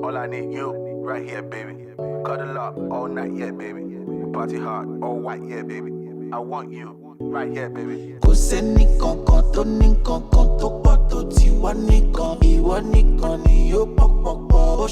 All I need you, right here, baby. Cuddle up all night, yeah, baby. Party hard, all white, yeah, baby. I want you, right here, baby. Kò sẹ́ni kankan tó ní kankan tó pọ̀ tó ti wá nìkan. Ìwọ nìkan ni yóò pọ̀pọ̀pọ̀. Ó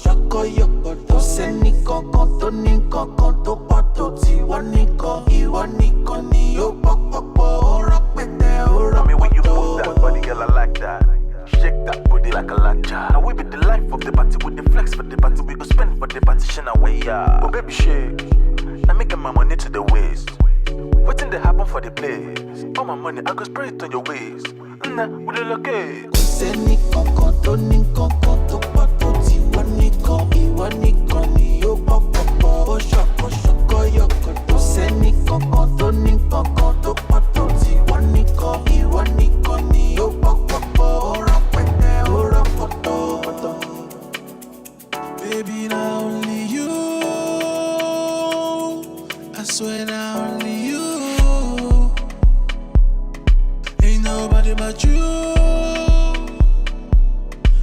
ṣọkọ yọkọ̀. Kò sẹ́ni kankan tó ní kankan tó pọ̀ tó ti wá nìkan. Ìwọ nìkan ni yóò pọ̀pọ̀pọ̀. Ó rọpẹtẹ, ó rọpọtọ. I mean, when you move that body, girl, I like that. Shake that booty like a latcha. Now we be the life of the party with the flex for the party. We go spend for the partition away, yeah. Oh baby, shake. Now making my money to the waist. Waiting to happen for the place. All my money, I go spray it on your waist. Nah, with the look at. Kò sẹ́ni kankan tó ní kankan tó pọ̀ tó ti wá nìkan. Ìwọ nìkan ni yóò pọ̀pọ̀pọ̀. Ó ṣọkọ yọkọ̀. Kò sẹ́ni kankan tó ní kankan tó pọ̀ tó ti wá nìkan. Ìwọ nìkan ni yóò pọ̀pọ̀pọ̀. Ó rọpẹtẹ, ó rọpọtọ. Baby, now only you. I swear now only you. Ain't nobody but you.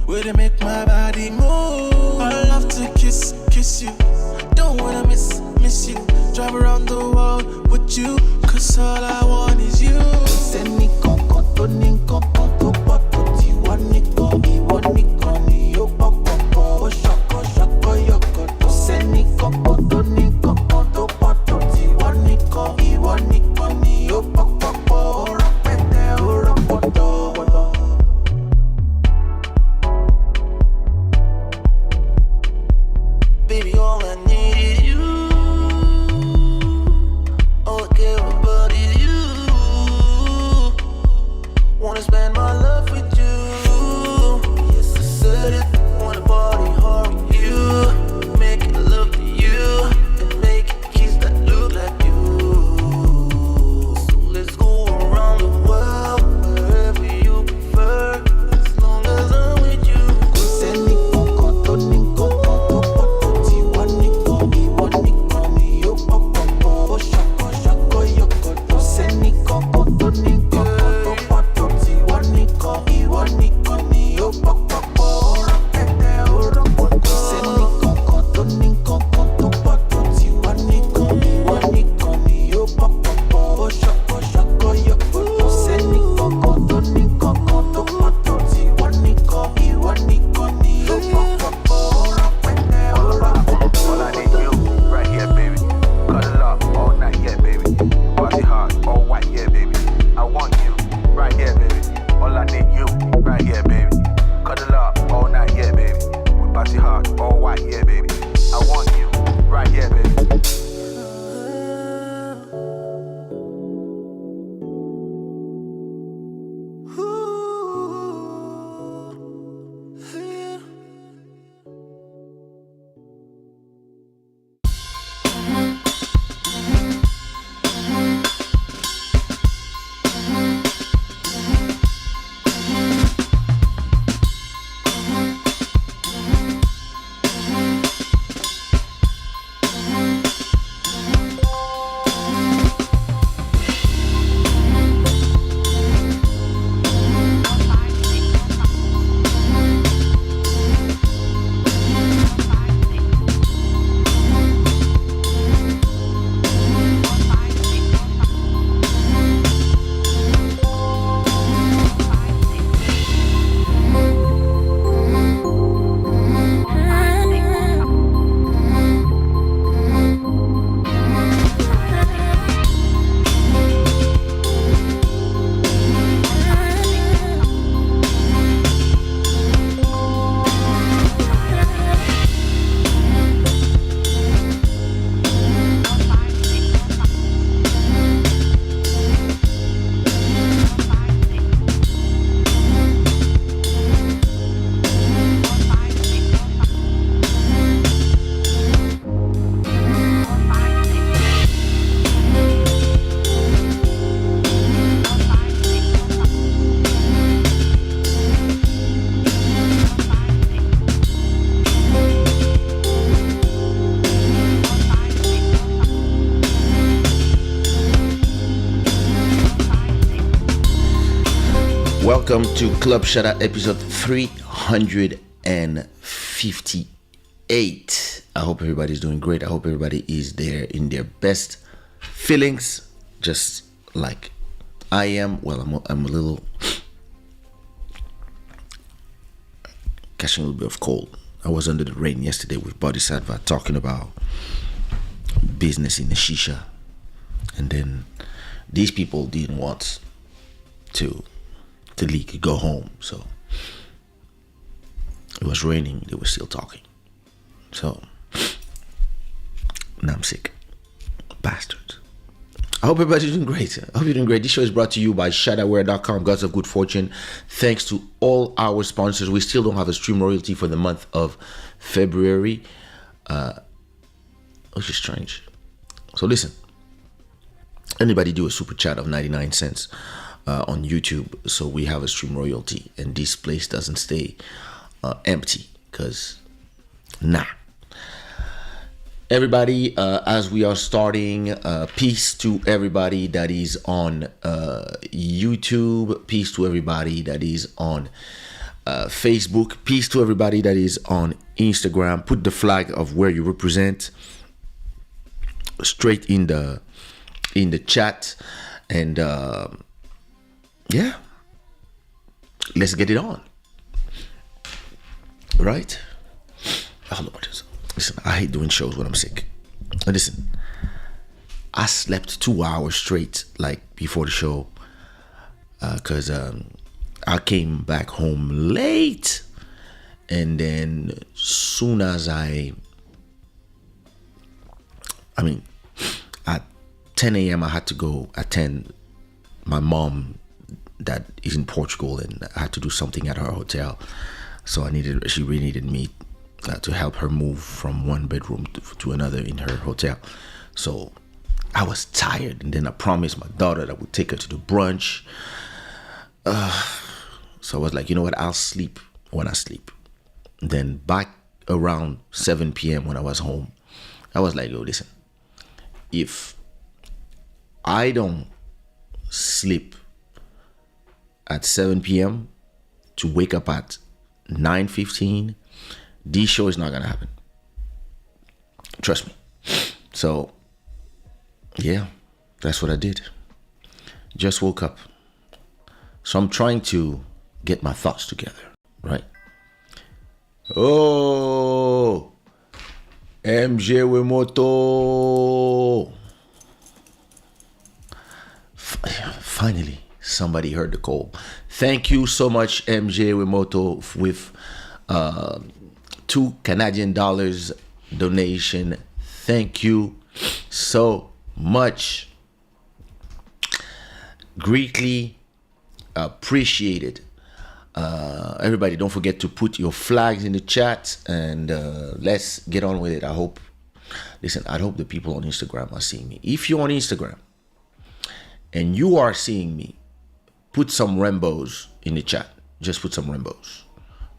Where they make my body move. I love to kiss you. Don't wanna miss you. Drive around the world with you. Cause all I want is you. Sẹ́ni kankan tó ní kankan tó pọ̀ tó ti wá nìkan. Ìwọ nìkan ni yóò pọ̀pọ̀pọ̀. Ó ṣọkọ yọkọ̀. Kò sẹ́ni kankan tó ní kankan tó pọ̀ tó ti wá nìkan. Ìwọ nìkan ni yóò pọ̀pọ̀pọ̀. Ó rọpẹtẹ, ó rọpọtọ. Baby, all I need is you. All I care about is you. Wanna spend my life with you. Yes, I said it. Wanna party hard with you. Make love to you. And make kiss that look like you. So let's go around the world, wherever you prefer. As long as I'm with you. Kò sẹ́ni kankan tó ní kankan tó pọ̀ tó ti wá nìkan. Ìwọ nìkan ni yóò pọ̀pọ̀pọ̀. Ó ṣọkọ yọkọ̀. Kò sẹ́ni kankan tó ní kankan tó pọ̀ tó ti wá nìkan. Ìwọ nìkan ni yóò pọ̀pọ̀pọ̀. Ó rọpẹtẹ, ó rọpọtọ. Kò sẹ́ni kankan tó ní kankan tó pọ̀ tó ti wá nìkan. Ìwọ nìkan ni yóò pọ̀pọ̀pọ̀. Ó ṣọkọ yọkọ̀. Kò sẹ́ni kankan tó ní kankan tó pọ̀ tó ti wá nìkan. Ìwọ nìkan ni yóò pọ̀pọ̀pọ̀. Ó rọpẹtẹ, ó rọpọtọ. All I need you, right here, baby. Cuddle up all night, yeah, baby. Party hard, all white, yeah, baby. I want you, right here, baby. All I need you, right here, baby. Cuddle up all night, yeah, baby. We party hard, all white, yeah, baby. I want you, right here, baby. Welcome to Club Shada episode 350. 58. I hope everybody's doing great. I hope everybody is there in their best feelings, just like I am. Well, I'm a little catching a little bit of cold. I was under the rain yesterday with Bodhisattva talking about business in the shisha, and then these people didn't want to leave, go home, so it was raining. They were still talking. So now I'm sick. Bastards. I hope everybody's doing great. I hope you're doing great. This show is brought to you by ShadaWare.com, Gods of Good Fortune. Thanks to all our sponsors. We still don't have a stream royalty for the month of February, which is strange. So listen, anybody do a super chat of 99 cents on YouTube, so we have a stream royalty, and this place doesn't stay empty, because everybody, as we are starting, peace to everybody that is on YouTube, peace to everybody that is on Facebook, peace to everybody that is on Instagram. Put the flag of where you represent straight in the chat, and yeah, let's get it on. Right? Oh Lord, listen, I hate doing shows when I'm sick. Listen, I slept 2 hours straight, like before the show, because I came back home late, and then soon as at 10 a.m. I had to go attend my mom that is in Portugal, and I had to do something at her hotel. So she really needed me to help her move from one bedroom to another in her hotel. So I was tired, and then I promised my daughter that I would take her to the brunch. So I was like, you know what, I'll sleep when I sleep. Then back around 7 p.m. when I was home, I was like, yo, listen, if I don't sleep at 7 p.m. to wake up at 9:15, this show is not gonna happen. Trust me. So yeah, that's what I did. Just woke up. So I'm trying to get my thoughts together, right? Oh, MJ Wemoto. Finally, somebody heard the call. Thank you so much, MJ Wemoto, with $2 Canadian donation. Thank you so much. Greatly appreciated. Everybody, don't forget to put your flags in the chat, and let's get on with it. I hope the people on Instagram are seeing me. If you're on Instagram and you are seeing me, put some rainbows in the chat. Just put some rainbows.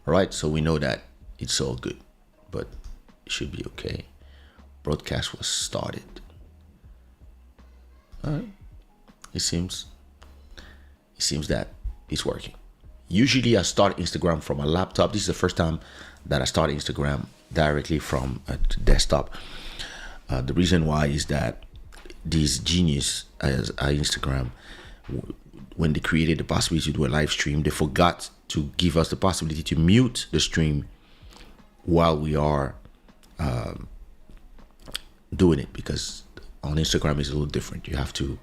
All right, so we know that it's all good, but it should be okay. Broadcast was started. All right. It seems that it's working. Usually I start Instagram from a laptop. This is the first time that I start Instagram directly from a desktop. The reason why is that these genius as Instagram, when they created the possibility to do a live stream, they forgot to give us the possibility to mute the stream while we are doing it, because on Instagram is a little different. You have to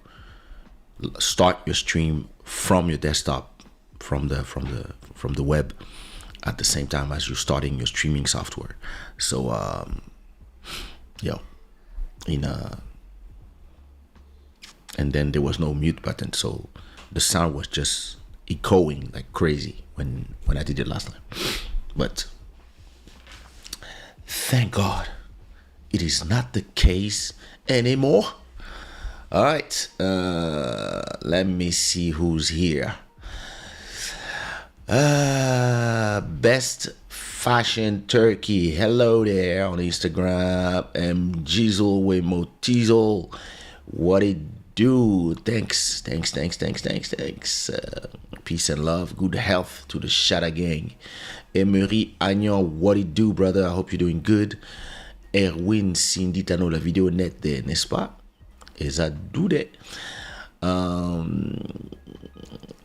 start your stream from your desktop, from the web, at the same time as you're starting your streaming software. So and then there was no mute button, so the sound was just echoing like crazy when I did it last time. But thank God it is not the case anymore. All right, let me see who's here. Best Fashion Turkey, hello there on Instagram. Jizzle with Motizel, what it do? Thanks. Peace and love, good health to the Shada gang. Emery Agnon, what it do, brother? I hope you're doing good. Erwin Cindy Tano, la vidéo net there, n'est-ce pas? Et ça do that.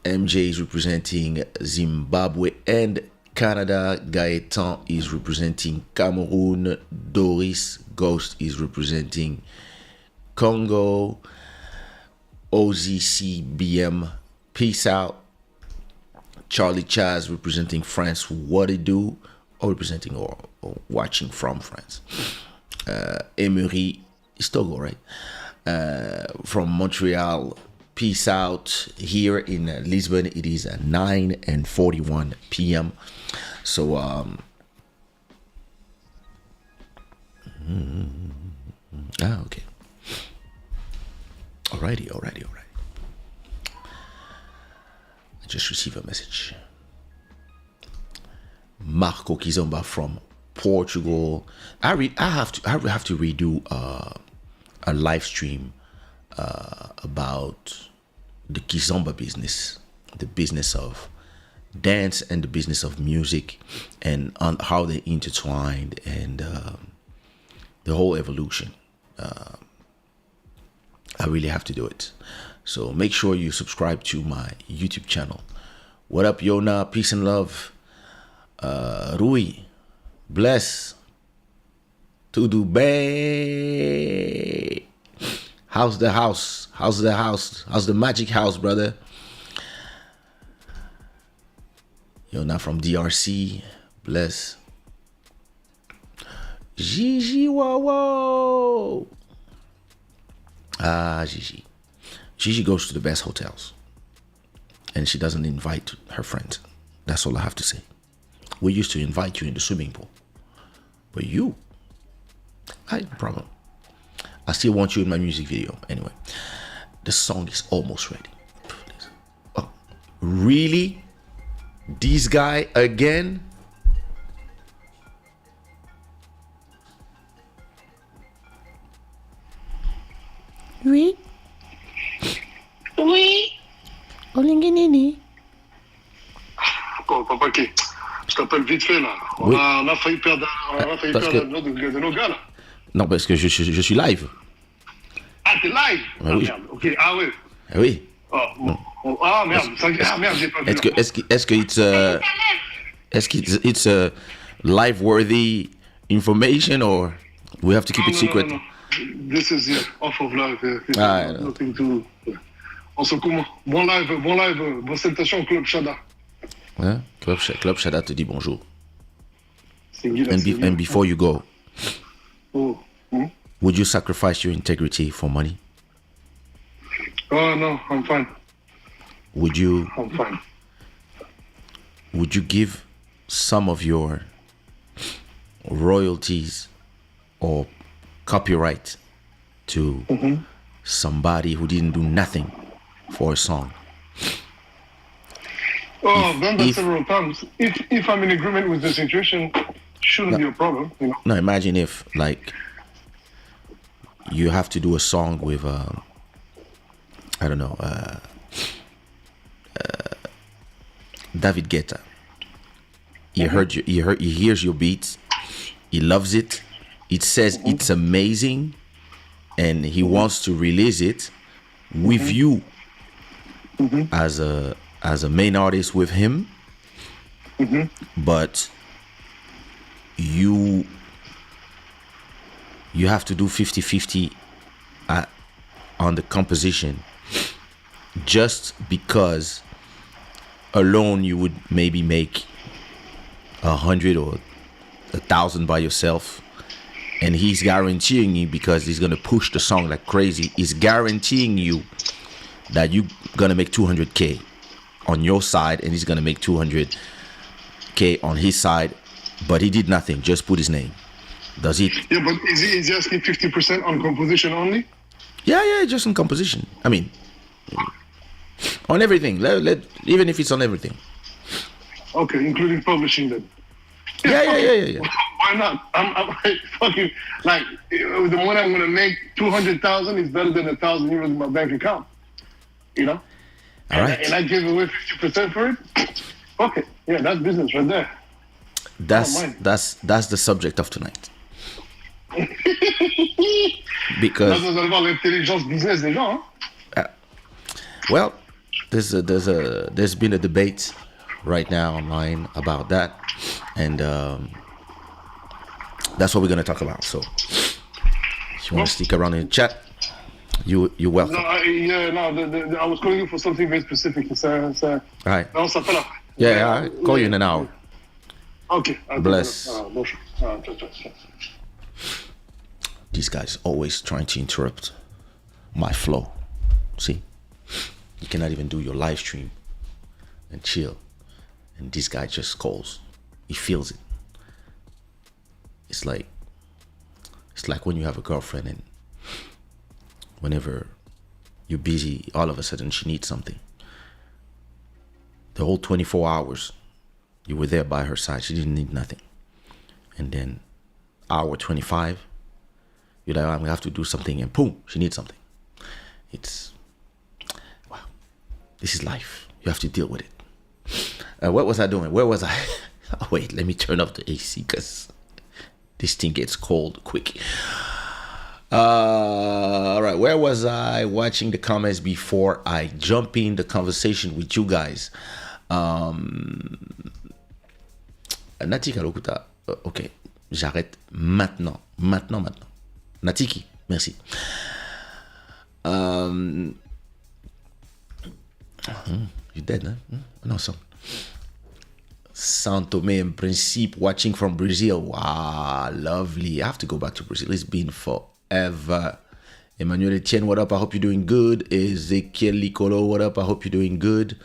MJ is representing Zimbabwe and Canada. Gaetan is representing Cameroon. Doris Ghost is representing Congo. OZCBM, peace out. Charlie Chaz representing France. What it do? Or representing or watching from France. Emery is Togo, right? From Montreal, peace out. Here in Lisbon, it is 9:41 p.m. So, okay. Alrighty. I just received a message. Marco Kizomba from Portugal. I have to redo a live stream about the Kizomba business, the business of dance and the business of music, and on how they intertwined, and the whole evolution. I really have to do it. So make sure you subscribe to my YouTube channel. What up, Yona? Peace and love. Rui, bless. To Dubai. How's the house? How's the magic house, brother? Yona from DRC. Bless. Gigi Wawo. Gigi. Gigi goes to the best hotels. And she doesn't invite her friends. That's all I have to say. We used to invite you in the swimming pool. But you, I have a problem. I still want you in my music video. Anyway, the song is almost ready. Oh, really? This guy again? Oui. Oui. Olingi nini? Oh, papa, qui? Je t'appelle vite fait là. On a failli perdre, de nos gars là. Non, parce que je suis live. Ah, t'es live? Ah, oui. Merde, ok, ah ouais. Ah oui. Ah merde, j'ai pas vu. Est-ce que it's a live worthy information, or we have to keep it secret? No. This is off of live. Nothing to. On se comment? Bon live, bonne salutation au Club Shada. Hein? Club Shada te dit bonjour. Singular. And before you go, Hmm? would you sacrifice your integrity for money? Oh no, I'm fine. I'm fine. Would you give some of your royalties or copyright to somebody who didn't do nothing for a song? Oh, I've done that several times. If I'm in agreement with the situation, shouldn't be a problem, you know. Now imagine if, like, you have to do a song with I don't know, David Guetta. He hears your beats, he loves it, it says it's amazing, and he wants to release it with you as a main artist with him, but you have to do 50-50 on the composition, just because alone you would maybe make 100 or 1,000 by yourself, and he's guaranteeing you, because he's gonna push the song like crazy, he's guaranteeing you that you're gonna make 200K on your side, and he's gonna make 200K on his side, but he did nothing, just put his name. Does it? Yeah, but is he asking 50% on composition only? Yeah, just on composition. I mean, on everything. Even if it's on everything. Okay, including publishing then. Yeah. Why not? I'm fucking like the one I'm gonna make 200,000 is better than 1,000 euros in my bank account. You know. All right. And I give away 50% for it. Okay, yeah, that's business right there. mind. That's the subject of tonight. Là, Because vous allez voir l'intelligence business des gens. Hein? well, there's been a debate right now online about that, and that's what we're gonna talk about. So if you want to stick around in the chat, you're No, welcome. I was calling you for something very specific. All right. On s'appelle après. Yeah, I'll call you in an hour. Ok. Bless. Bonjour. Ciao, ciao, ciao. These guys always trying to interrupt my flow. See, you cannot even do your live stream and chill, and this guy just calls. He feels it. It's like when you have a girlfriend and whenever you're busy, all of a sudden she needs something. The whole 24 hours you were there by her side, she didn't need nothing. And then hour 25, you're like, I'm gonna have to do something, and boom, she needs something. It's wow. This is life. You have to deal with it. What was I doing? Where was I? Oh, wait, let me turn off the AC because this thing gets cold quick. All right, where was I? Watching the comments before I jump in the conversation with you guys. Natika Lokuta. Ok, j'arrête maintenant. Natiki, merci. You dead, huh? No, so. São Tomé and Príncipe watching from Brazil. Wow, lovely. I have to go back to Brazil. It's been forever. Emmanuel Etienne, what up? I hope you're doing good. Ezekiel Licolo, what up? I hope you're doing good.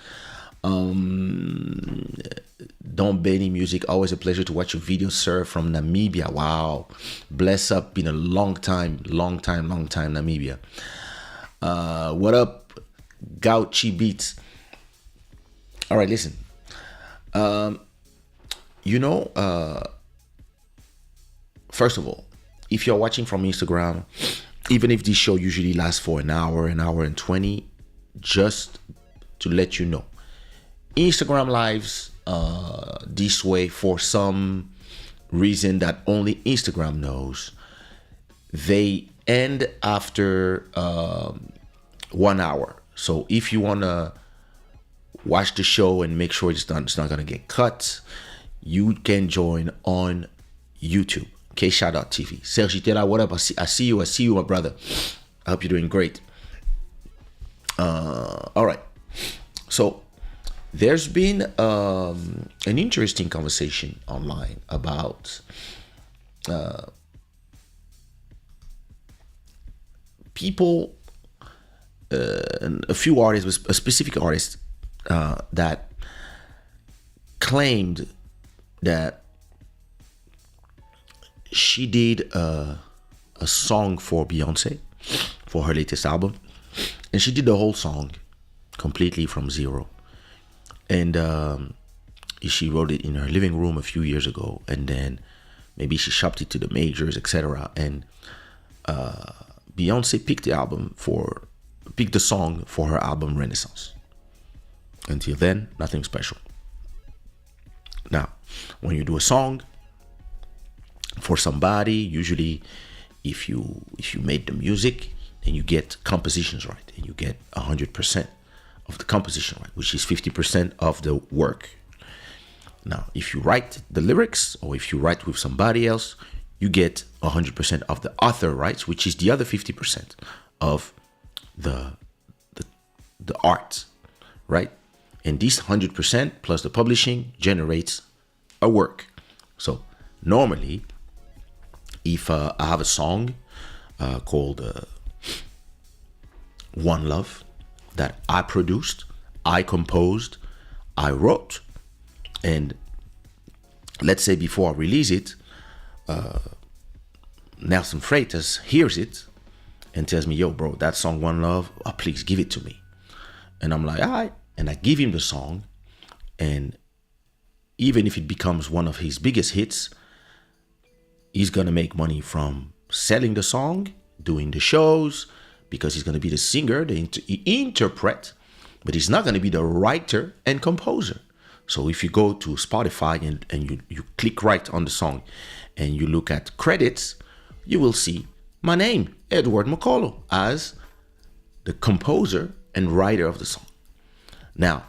Don Benny Music, always a pleasure to watch your videos, sir, from Namibia. Wow. Bless up. Been a long time, Namibia. What up? Gauchi Beats. All right, listen. First of all, if you're watching from Instagram, even if this show usually lasts for an hour and 20, just to let you know, Instagram lives this way for some reason that only Instagram knows. They end after 1 hour. So if you want to watch the show and make sure it's not going to get cut, you can join on YouTube. Kaysha.tv. Serge Itela, what up? I see you, my brother. I hope you're doing great. All right. So there's been an interesting conversation online about people, a few artists, a specific artist that claimed that she did a song for Beyonce for her latest album, and she did the whole song completely from zero. And she wrote it in her living room a few years ago, and then maybe she shopped it to the majors, etc. And Beyonce picked the song for her album Renaissance. Until then, nothing special. Now, when you do a song for somebody, usually if you made the music, then you get compositions right, and you get 100% of the composition right, which is 50% of the work. Now, if you write the lyrics, or if you write with somebody else, you get 100% of the author rights, which is the other 50% of the art, right? And this 100% plus the publishing generates a work. So normally, if I have a song called One Love that I produced, I composed, I wrote, and let's say before I release it, Nelson Freitas hears it and tells me, yo, bro, that song One Love, please give it to me. And I'm like, all right. And I give him the song, and even if it becomes one of his biggest hits, he's gonna make money from selling the song, doing the shows, because he's gonna be the singer, the interpret, but he's not gonna be the writer and composer. So if you go to Spotify and you click right on the song and you look at credits, you will see my name, Edward McCullough, as the composer and writer of the song. Now,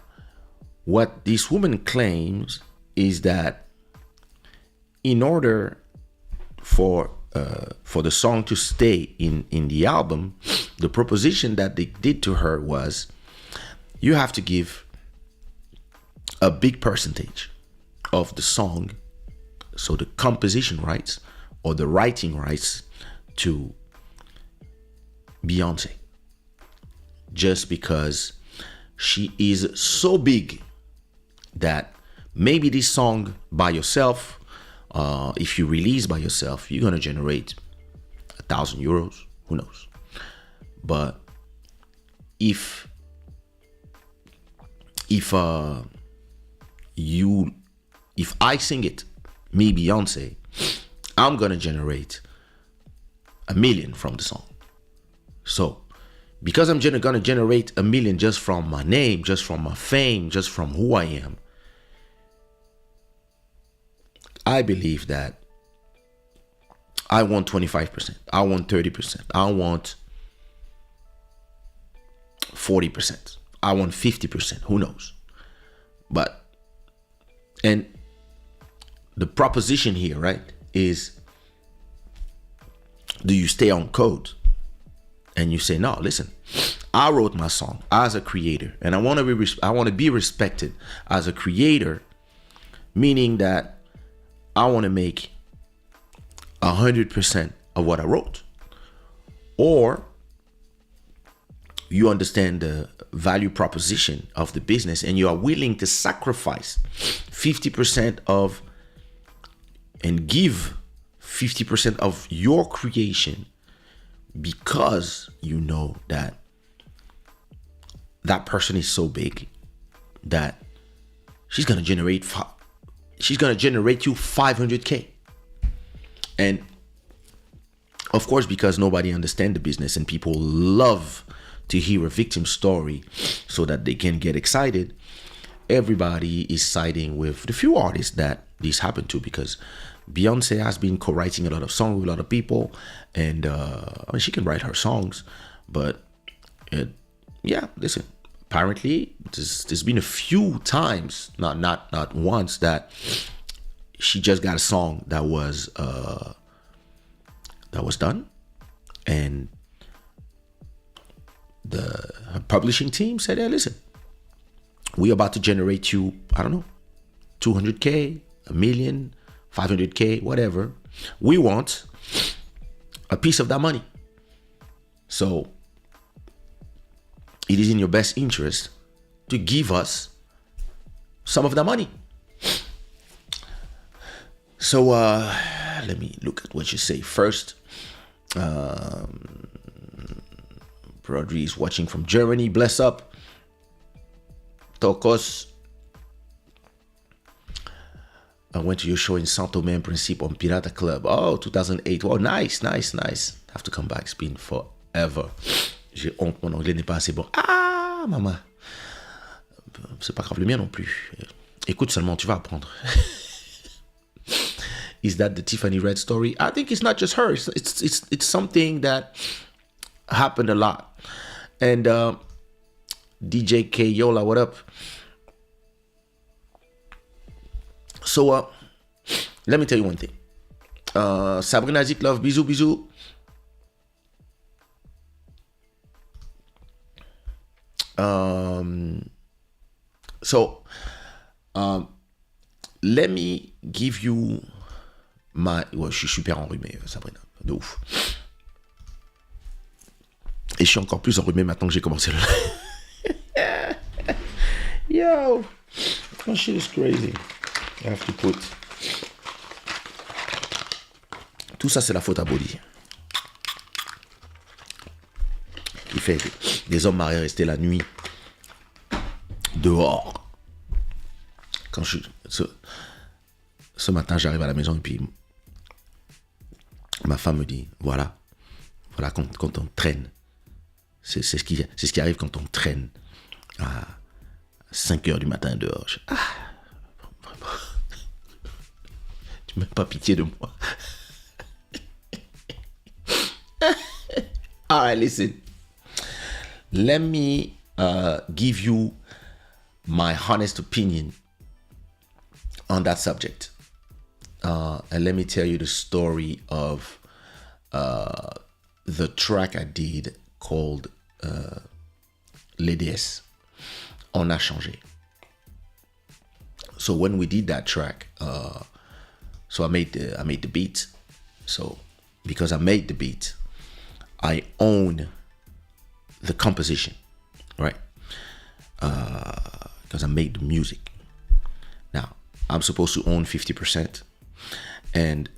what this woman claims is that in order for the song to stay in the album, the proposition that they did to her was, you have to give a big percentage of the song, so the composition rights or the writing rights, to Beyonce, just because she is so big that maybe this song by yourself, if you release by yourself, you're gonna generate 1,000 euros, who knows. But if I sing it, me Beyonce, I'm gonna generate 1 million from the song. So because I'm gonna generate 1 million just from my name, just from my fame, just from who I am, I believe that I want 25%, I want 30%, I want 40%, I want 50%, who knows. But, and the proposition here, right, is, do you stay on code? And you say, no, listen, I wrote my song as a creator, and I want to be respected as a creator, meaning that I want to make 100% of what I wrote. Or you understand the value proposition of the business and you are willing to sacrifice 50% of and give 50% of your creation, because you know that that person is so big that she's gonna generate you 500k. And of course, because nobody understands the business and people love to hear a victim story so that they can get excited, everybody is siding with the few artists that this happened to, because Beyonce has been co-writing a lot of songs with a lot of people, and I mean, she can write her songs, but yeah, listen, apparently there's been a few times, not once, that she just got a song that was done, and her publishing team said, hey, listen, we're about to generate you, I don't know, 200k, 1 million, 500k, whatever. We want a piece of that money. So it is in your best interest to give us some of the money. So let me look at what you say first. Brodry is watching from Germany. Bless up. Tokos. I went to your show in Santo Domingue Principe on Pirata Club. Oh, 2008. Oh, nice. Have to come back. It's been forever. J'ai honte, mon anglais n'est pas assez bon. Ah, maman. C'est pas grave, le mien non plus. Écoute seulement, tu vas apprendre. Is that the Tiffany Red story? I think it's not just her. It's something that happened a lot. And DJ Kayola, what up? So let me tell you one thing. Sabrina Zik love, bisous, bisous. Let me give you my... Ouais, je suis super enrhumé, Sabrina, de ouf. Et je suis encore plus enrhumé maintenant que j'ai commencé le... Yo, that shit is crazy. I have to put... Tout ça, c'est la faute à Body. Il fait des hommes mariés rester la nuit dehors. Quand ce matin, j'arrive à la maison et puis ma femme me dit, voilà quand on traîne, c'est ce qui arrive quand on traîne à 5h du matin dehors. Tu n'as même pas pitié de moi. All right, listen. Let me give you my honest opinion on that subject. And let me tell you the story of the track I did called Les DS. On a changé. So when we did that track, so I made the beat. So because I made the beat, I own the composition, right? Because I made the music. Now I'm supposed to own 50%, and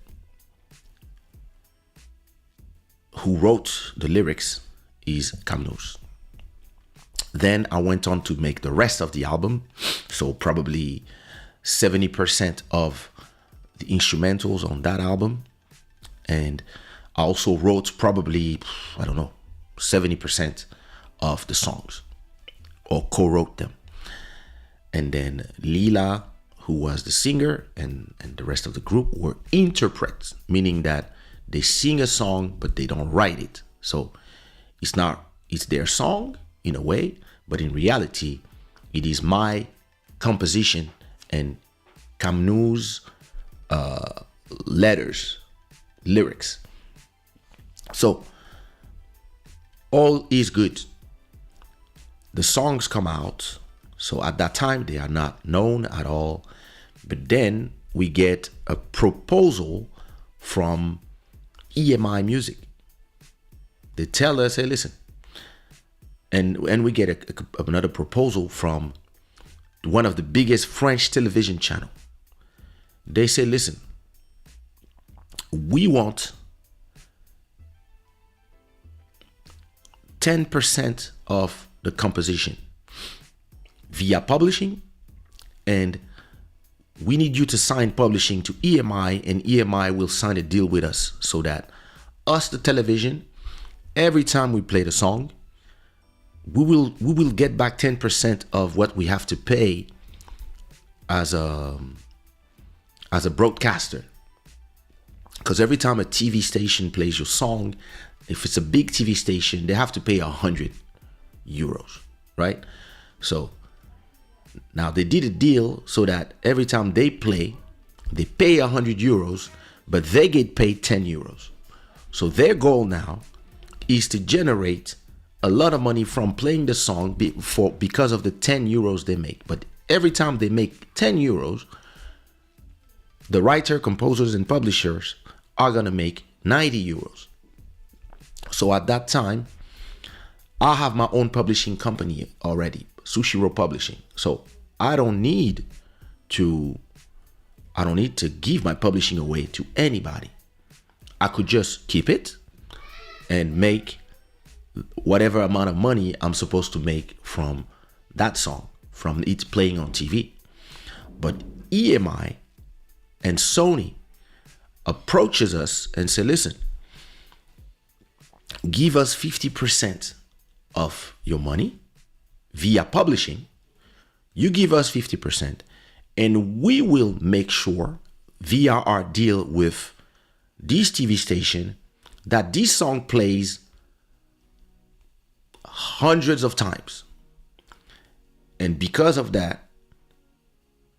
who wrote the lyrics is Kamnos. Then I went on to make the rest of the album, so probably 70% of the instrumentals on that album, and I also wrote probably, I don't know, 70% of the songs, or co-wrote them. And then Lila, who was the singer, and the rest of the group were interprets, meaning that they sing a song, but they don't write it. So it's their song in a way, but in reality, it is my composition and Kamnu's lyrics. So all is good. The songs come out. So at that time, they are not known at all. But then we get a proposal from EMI Music. They tell us, hey, listen. And we get another proposal from one of the biggest French television channel. They say, listen, we want 10% of the composition via publishing, and we need you to sign publishing to EMI, and EMI will sign a deal with us so that us, the television, every time we play the song, we will get back 10% of what we have to pay as a broadcaster. Because every time a TV station plays your song, if it's a big TV station, they have to pay €100, right? So now they did a deal so that every time they play, they pay €100, but they get paid €10. So their goal now is to generate a lot of money from playing the song because of the €10 they make. But every time they make €10, the writer, composers, and publishers are gonna make €90. So at that time, I have my own publishing company already, Sushiro Publishing. So I don't need to give my publishing away to anybody. I could just keep it and make whatever amount of money I'm supposed to make from that song, from it playing on TV. But EMI and Sony approaches us and say, listen, give us 50% of your money via publishing. You give us 50%, and we will make sure via our deal with this TV station that this song plays hundreds of times. And because of that,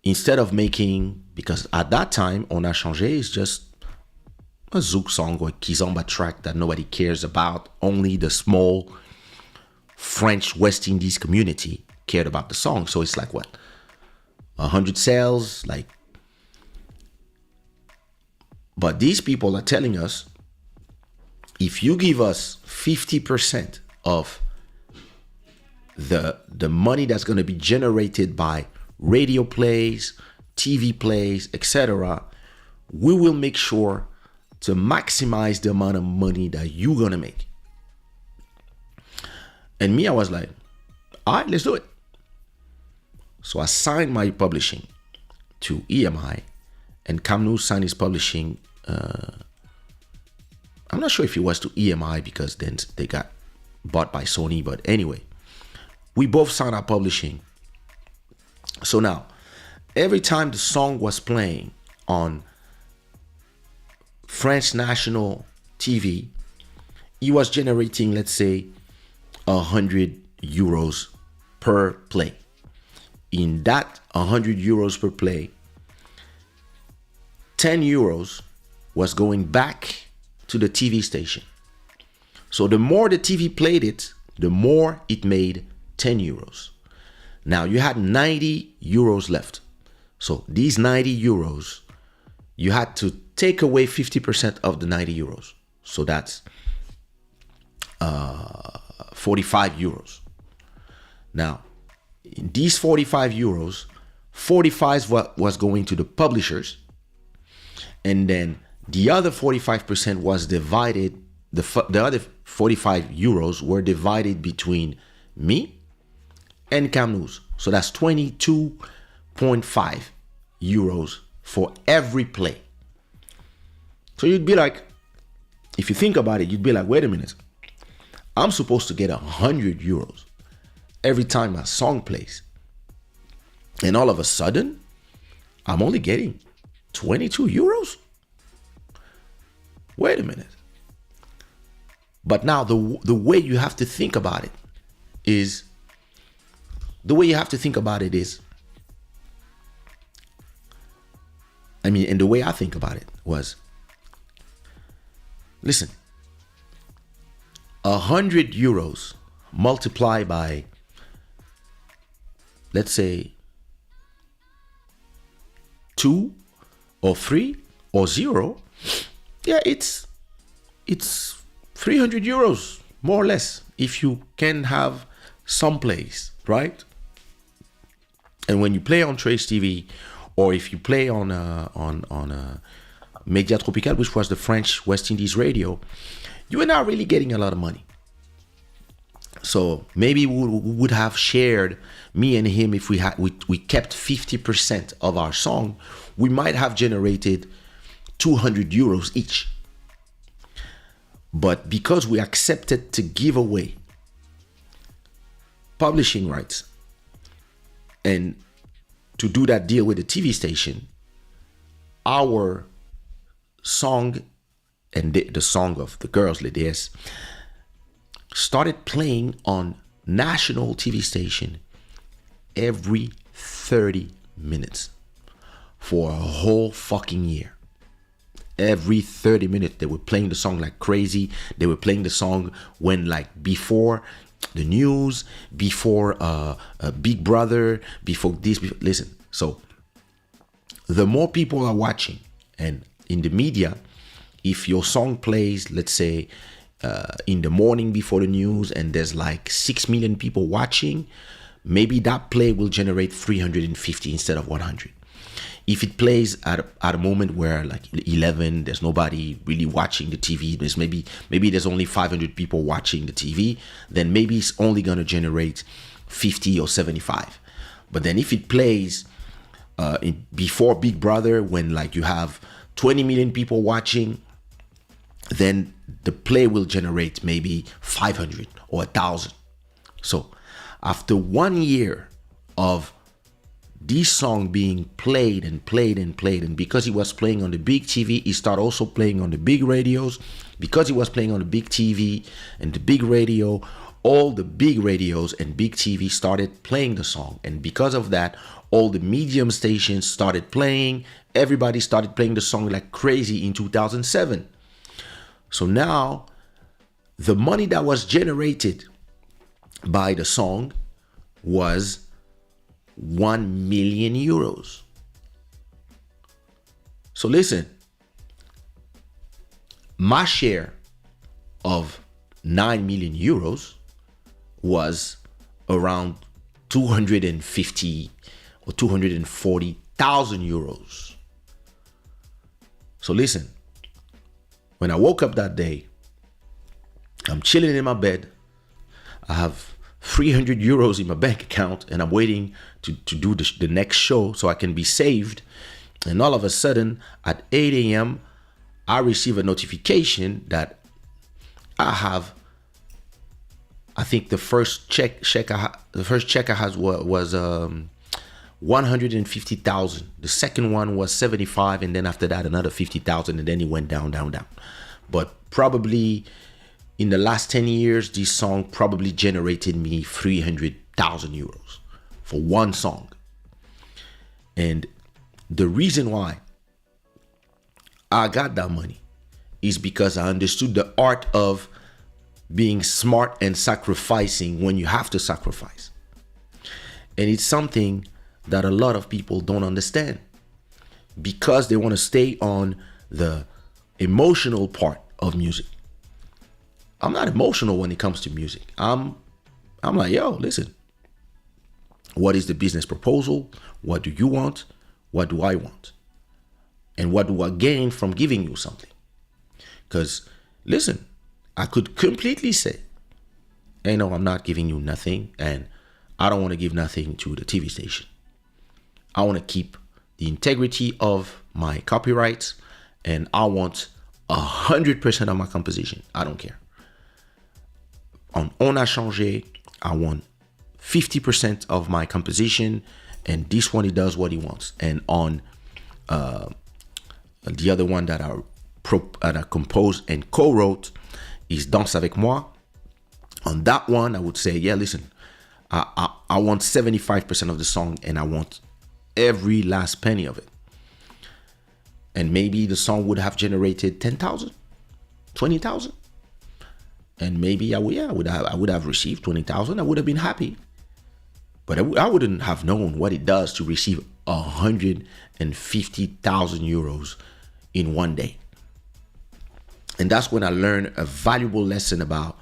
instead of making, because at that time, On a Changé is just a Zouk song or a Kizomba track that nobody cares about. Only the small French West Indies community cared about the song. So it's like what? 100 sales, like. But these people are telling us, if you give us 50% of the money that's going to be generated by radio plays, TV plays, etc., we will make sure to maximize the amount of money that you're going to make. And me, I was like, all right, let's do it. So I signed my publishing to EMI, and Kamnu signed his publishing. I'm not sure if it was to EMI because then they got bought by Sony, but anyway, we both signed our publishing. So now, every time the song was playing on French national TV, he was generating, let's say, 100 euros per play. In that 100 euros per play, 10 euros was going back to the TV station. So the more the TV played it, the more it made 10 euros. Now you had 90 euros left. So these 90 euros, you had to take away 50% of the 90 euros. So that's 45 euros. Now, in these 45 euros, 45 was going to the publishers, and then the other 45% was divided, the other 45 euros were divided between me and Camnews. So that's 22.5 euros for every play. So you'd be like, if you think about it, you'd be like, wait a minute, I'm supposed to get 100 euros every time a song plays. And all of a sudden, I'm only getting 22 euros? Wait a minute. But now the way you have to think about it is, and the way I think about it was, listen, 100 euros multiplied by, let's say, 2 or 3 or 0, yeah, it's 300 euros, more or less, if you can have some plays, right? And when you play on Trace TV, or if you play on Media Tropical, which was the French West Indies radio, you are not really getting a lot of money. So maybe we would have shared, me and him, if we kept 50% of our song, we might have generated 200 euros each. But because we accepted to give away publishing rights and to do that deal with the TV station, our song and the song of the girls, Les Déesses, started playing on national TV station every 30 minutes for a whole fucking year. Every 30 minutes they were playing the song like crazy. They were playing the song when, like, before the news, before Big Brother, before this. Listen, so the more people are watching, and in the media, if your song plays, let's say, in the morning before the news, and there's like 6 million people watching, maybe that play will generate 350 instead of 100. If it plays at a moment where, like, 11, there's nobody really watching the TV, there's maybe there's only 500 people watching the TV, then maybe it's only going to generate 50 or 75. But then if it plays before Big Brother, when, like, you have 20 million people watching, then the play will generate maybe 500 or 1,000. So after 1 year of this song being played, and because he was playing on the big TV, he started also playing on the big radios. Because he was playing on the big TV and the big radio, all the big radios and big TV started playing the song. And because of that, all the medium stations started playing. Everybody started playing the song like crazy in 2007. So now, the money that was generated by the song was 1 million euros. So listen, my share of 9 million euros was around 250 or 240,000 euros. So listen, when I woke up that day, I'm chilling in my bed. I have 300 euros in my bank account, and I'm waiting to do the next show so I can be saved. And all of a sudden, at 8 a.m., I receive a notification that I think the first check I had was 150,000. The second one was 75, and then after that another 50,000, and then it went down, down, down. But probably in the last 10 years, this song probably generated me 300,000 euros for one song. And the reason why I got that money is because I understood the art of being smart and sacrificing when you have to sacrifice. And it's something that a lot of people don't understand because they want to stay on the emotional part of music. I'm not emotional when it comes to music. I'm like, yo, listen, what is the business proposal? What do you want? What do I want? And what do I gain from giving you something? Because, listen, I could completely say, hey, no, I'm not giving you nothing, and I don't want to give nothing to the TV station. I want to keep the integrity of my copyrights, and I want 100% of my composition. I don't care. On a changé, I want 50% of my composition, and this one, he does what he wants. And on the other one that I composed and co-wrote is Danse avec moi. On that one, I would say, yeah, listen, I want 75% of the song, and I want every last penny of it. And maybe the song would have generated 10,000, 20,000. And maybe I would have received 20,000. I would have been happy. But I wouldn't have known what it does to receive 150,000 euros in one day. And that's when I learned a valuable lesson about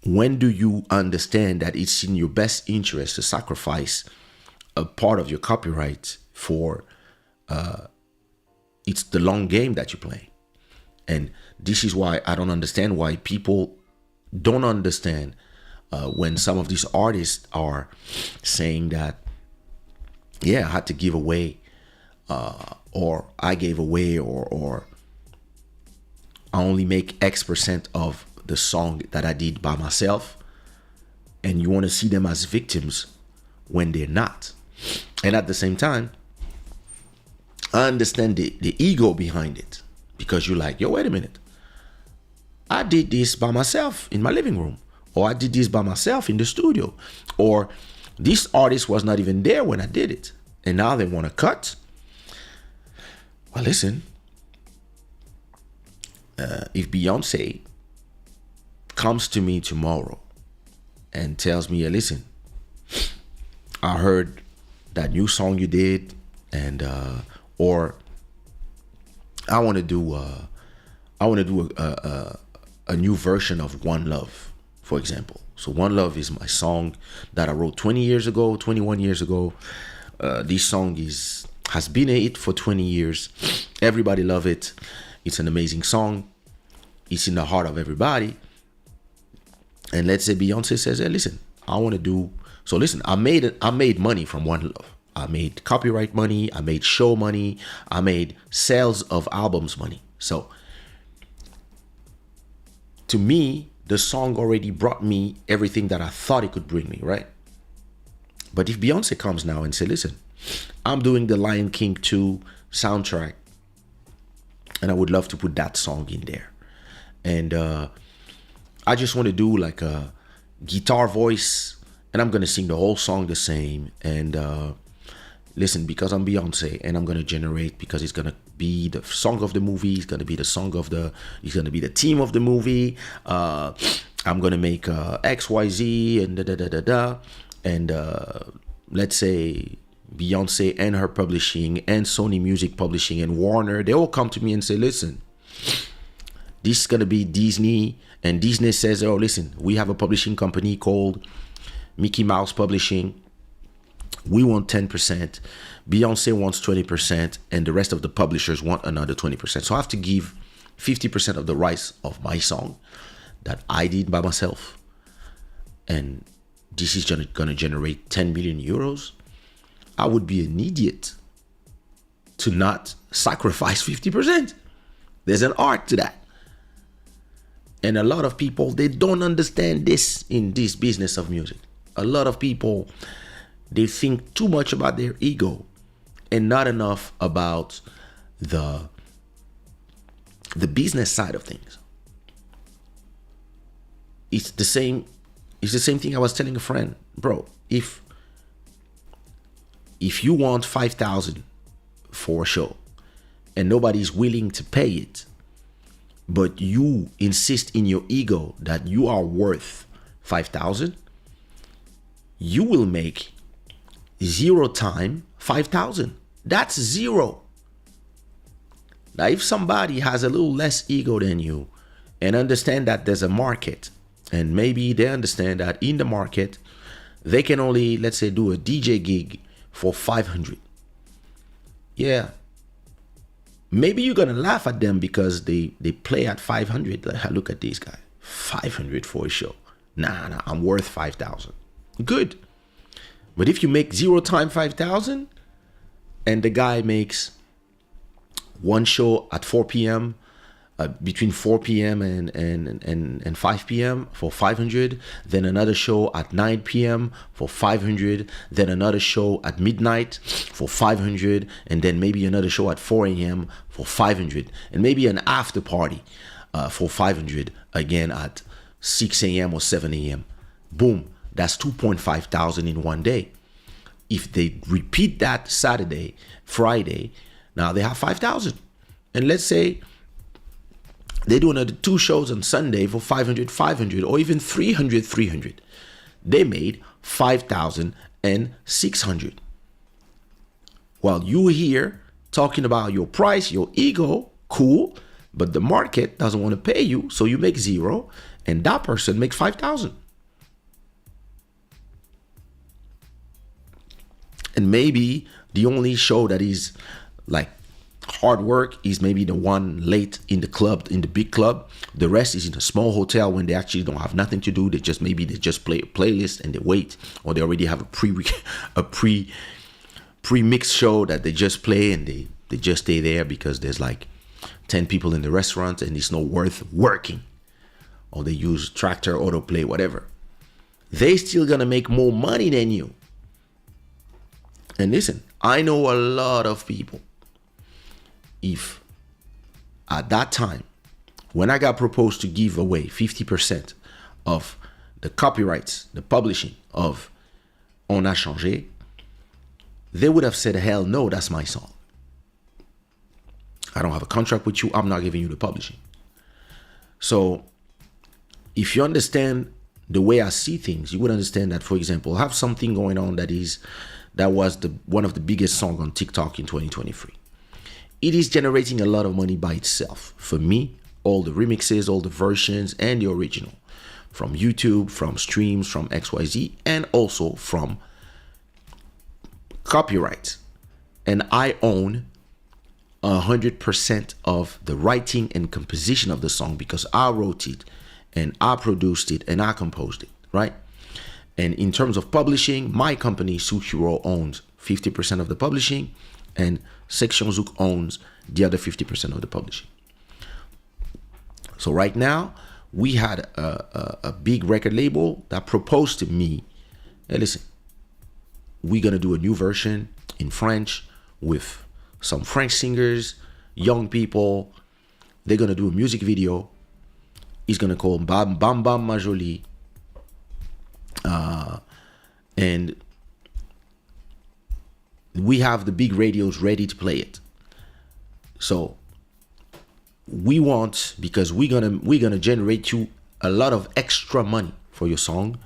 when do you understand that it's in your best interest to sacrifice a part of your copyright for it's the long game that you play. And this is why I don't understand why people don't understand when some of these artists are saying that, yeah, I had to give away or I gave away or I only make X% of the song that I did by myself, and you want to see them as victims when they're not. And at the same time, I understand the ego behind it, because you're like, yo, wait a minute. I did this by myself in my living room, or I did this by myself in the studio, or this artist was not even there when I did it, and now they want to cut. Well, listen, if Beyonce comes to me tomorrow and tells me, hey, listen, I heard that new song you did, and or I want to do a new version of One Love, for example. So One Love is my song that I wrote 21 years ago. This song has been a hit for 20 years. Everybody love it. It's an amazing song. It's in the heart of everybody. And let's say Beyonce says, hey, listen, I want to do. So listen, I made money from One Love. I made copyright money. I made show money. I made sales of albums money. So to me, the song already brought me everything that I thought it could bring me, right? But if Beyonce comes now and say, listen, I'm doing the Lion King 2 soundtrack, and I would love to put that song in there. And I just want to do like a guitar voice, and I'm going to sing the whole song the same. And listen, because I'm Beyonce, and I'm going to generate, because it's going to be the song of the movie, it's going to be the song of it's going to be the theme of the movie. I'm going to make XYZ and da-da-da-da-da. And let's say Beyonce and her publishing and Sony Music Publishing and Warner, they all come to me and say, listen, this is going to be Disney. And Disney says, oh, listen, we have a publishing company called Mickey Mouse Publishing. We want 10%. Beyonce wants 20%. And the rest of the publishers want another 20%. So I have to give 50% of the rights of my song that I did by myself. And this is going to generate 10 million euros. I would be an idiot to not sacrifice 50%. There's an art to that. And a lot of people, they don't understand this in this business of music. A lot of people, they think too much about their ego and not enough about the business side of things. It's the same thing I was telling a friend, bro. If you want 5,000 for a show and nobody's willing to pay it, but you insist in your ego that you are worth 5,000, you will make 0 time 5,000. That's 0. Now, if somebody has a little less ego than you and understand that there's a market, and maybe they understand that in the market, they can only, let's say, do a DJ gig for 500. Yeah. Maybe you're going to laugh at them because they play at 500. Like, look at this guy. 500 for a show. Nah, I'm worth 5,000. Good. But if you make 0 time 5,000 and the guy makes one show at 4 p.m., between 4 p.m. and 5 p.m. for 500, then another show at 9 p.m. for 500, then another show at midnight for 500, and then maybe another show at 4 a.m. for 500, and maybe an after party for 500 again at 6 a.m. or 7 a.m. Boom, that's 2.5 thousand in one day. If they repeat that Saturday, Friday, now they have 5,000. And let's say they do another 2 shows on Sunday for 500, or even 300. They made 5,600. While you here talking about your price, your ego, cool, but the market doesn't want to pay you, so you make 0, and that person makes 5,000. And maybe the only show that is like hard work is maybe the one late in the club, in the big club. The rest is in a small hotel when they actually don't have nothing to do. They just play a playlist and they wait, or they already have a pre-mixed show that they just play, and they just stay there because there's like 10 people in the restaurant and it's not worth working. Or they use Tractor, Autoplay, whatever. They still gonna make more money than you. And listen, I know a lot of people. If at that time, when I got proposed to give away 50% of the copyrights, the publishing of On a Changé, they would have said, hell no, that's my song. I don't have a contract with you. I'm not giving you the publishing. So if you understand the way I see things, you would understand that, for example, I have something going on that was one of the biggest songs on TikTok in 2023. It is generating a lot of money by itself. For me, all the remixes, all the versions, and the original. From YouTube, from streams, from XYZ, and also from copyright. And I own 100% of the writing and composition of the song because I wrote it, and I produced it, and I composed it, right? And in terms of publishing, my company, Sushiro, owns 50% of the publishing, and Section Zouk owns the other 50% of the publishing. So right now, we had a big record label that proposed to me, hey, listen, we're going to do a new version in French with some French singers, young people. They're going to do a music video. It's going to call Bam Bam Bam Ma Jolie. And we have the big radios ready to play it. So we want, because we're gonna generate you a lot of extra money for your song.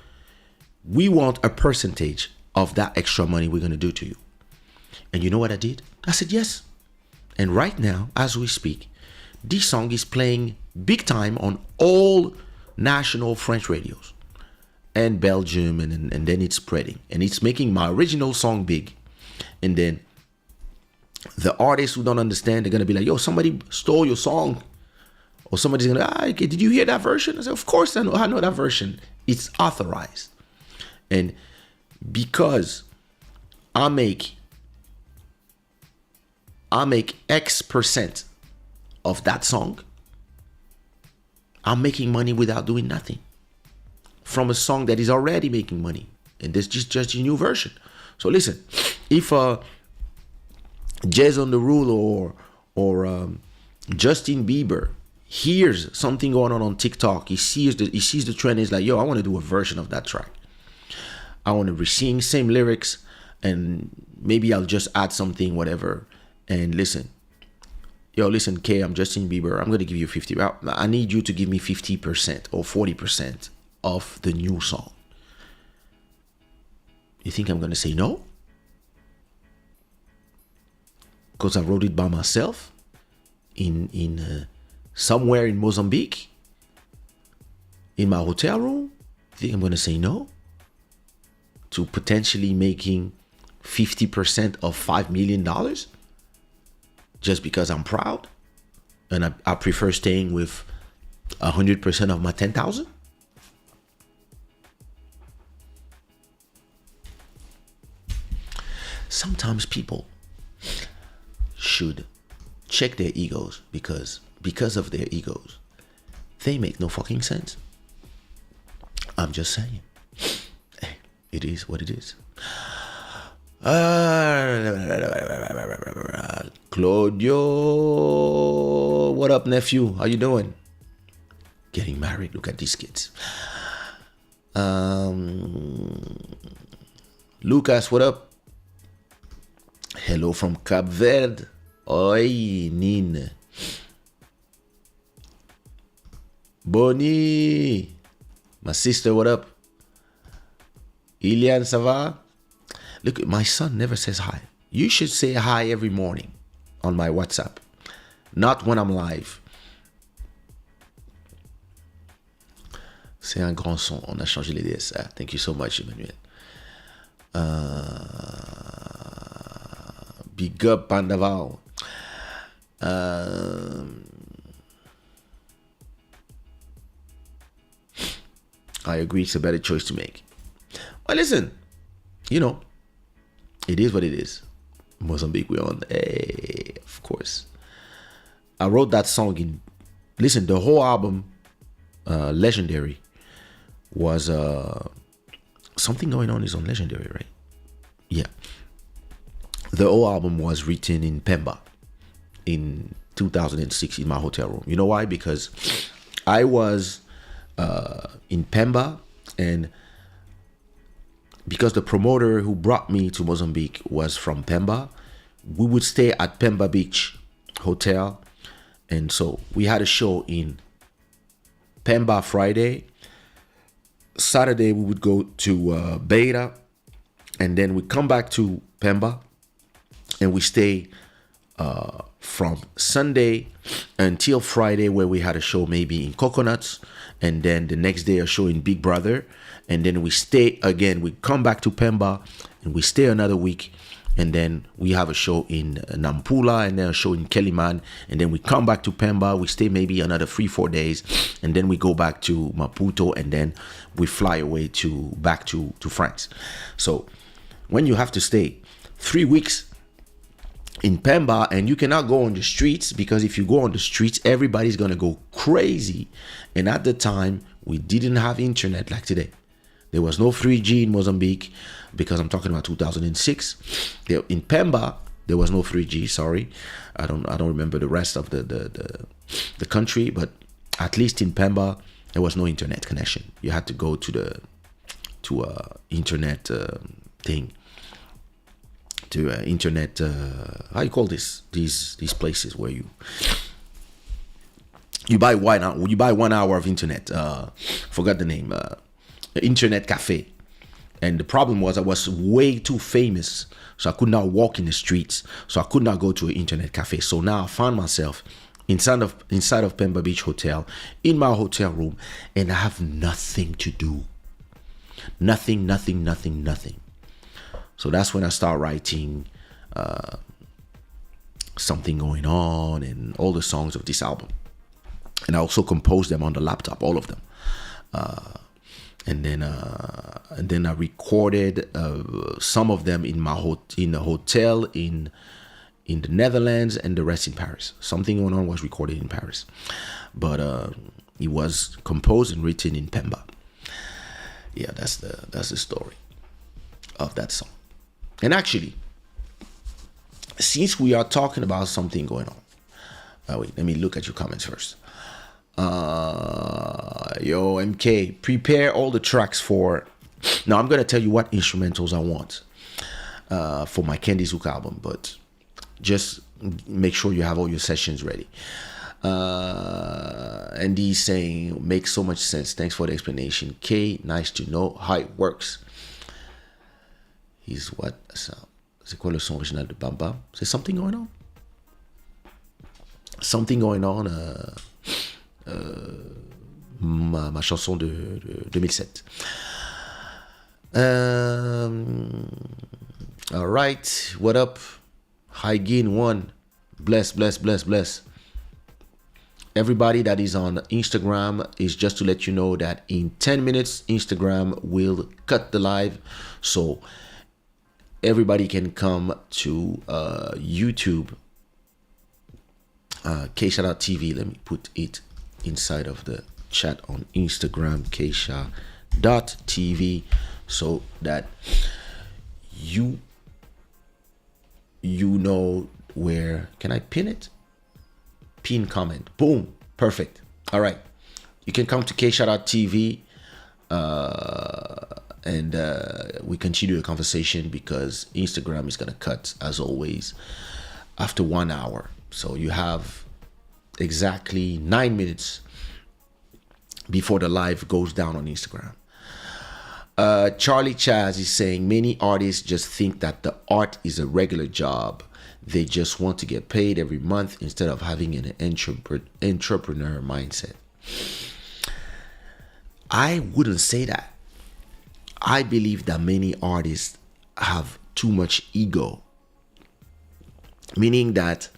We want a percentage of that extra money we're gonna do to you. And you know what I did? I said yes. And right now, as we speak, this song is playing big time on all national French radios and Belgium, and then it's spreading, and it's making my original song big. And then the artists who don't understand, they're gonna be like, yo, somebody stole your song. Or somebody's gonna, okay, did you hear that version? I said, of course I know that version. It's authorized. And because I make X% of that song, I'm making money without doing nothing from a song that is already making money. And this is just a new version. So listen, if Jazz on the Rule or Justin Bieber hears something going on TikTok, he sees the trend, he's like, yo, I want to do a version of that track. I want to re-sing same lyrics, and maybe I'll just add something, whatever. And listen, Kay, I'm Justin Bieber. I'm going to give you 50. I need you to give me 50% or 40% of the new song. You think I'm going to say no? Because I wrote it by myself in somewhere in Mozambique, in my hotel room. You think I'm going to say no to potentially making 50% of $5 million just because I'm proud and I prefer staying with 100% of my 10,000? Sometimes people should check their egos because of their egos, they make no fucking sense. I'm just saying. Hey, it is what it is. Claudio, what up, nephew? How you doing? Getting married. Look at these kids. Lucas, what up? Hello from Cape Verde. Oi, Nine. Bonnie. My sister, what up? Ilian, ça va? Look, my son never says hi. You should say hi every morning on my WhatsApp. Not when I'm live. C'est un grand son. On a changé les DSA. Thank you so much, Emmanuel. Big up, Pandaval. I agree, it's a better choice to make. Well, listen, it is what it is. Mozambique, we're on. Hey, of course. I wrote that song listen, the whole album, Legendary, was, something going on is on Legendary, right? Yeah. The whole album was written in Pemba in 2006 in my hotel room. You know why? Because I was in Pemba, and because the promoter who brought me to Mozambique was from Pemba, we would stay at Pemba Beach Hotel. And so we had a show in Pemba Friday. Saturday we would go to Beira, and then we come back to Pemba, and we stay from Sunday until Friday, where we had a show maybe in Coconuts, and then the next day a show in Big Brother, and then we stay again. We come back to Pemba and we stay another week, and then we have a show in Nampula, and then a show in Keliman, and then we come back to Pemba. We stay maybe another 3-4 days, and then we go back to Maputo, and then we fly away back to France. So when you have to stay 3 weeks in Pemba, and you cannot go on the streets, because if you go on the streets, everybody's gonna go crazy. And at the time, we didn't have internet like today. There was no 3G in Mozambique, because I'm talking about 2006. In Pemba, there was no 3G. Sorry, I don't remember the rest of the country, but at least in Pemba, there was no internet connection. You had to go to internet thing. To internet, how you call these places where you buy 1 hour, you buy 1 hour of internet. Forgot the name. Internet cafe. And the problem was I was way too famous, so I could not walk in the streets, so I could not go to an internet cafe. So now I found myself inside of Pemba Beach Hotel, in my hotel room, and I have nothing to do. Nothing. So that's when I start writing Something Going On and all the songs of this album. And I also composed them on the laptop, all of them. And then I recorded some of them in a hotel in the Netherlands, and the rest in Paris. Something Going On was recorded in Paris, but it was composed and written in Pemba. Yeah, that's the story of that song. And actually, since we are talking about something going on, wait, let me look at your comments first. Yo, MK, prepare all the tracks for. Now I'm gonna tell you what instrumentals I want for my Candy Zook album, but just make sure you have all your sessions ready. And he's saying, makes so much sense. Thanks for the explanation. K, nice to know how it works. He's what? C'est quoi le son original de Bam Bam? C'est something going on? Something going on. Ma chanson de 2007. All right. What up? High Gain 1. Bless. Everybody that is on Instagram, is just to let you know that in 10 minutes, Instagram will cut the live. So everybody can come to YouTube, Kaysha.tv. Let me put it inside of the chat on Instagram, Kaysha.tv, so that you know where. Can I pin it? Pin comment. Boom. Perfect. All right. You can come to Kaysha.tv and we continue the conversation, because Instagram is going to cut, as always, after 1 hour. So you have exactly 9 minutes before the live goes down on Instagram. Charlie Chaz is saying, many artists just think that the art is a regular job. They just want to get paid every month instead of having an entrepreneur mindset. I wouldn't say that. I believe that many artists have too much ego, meaning that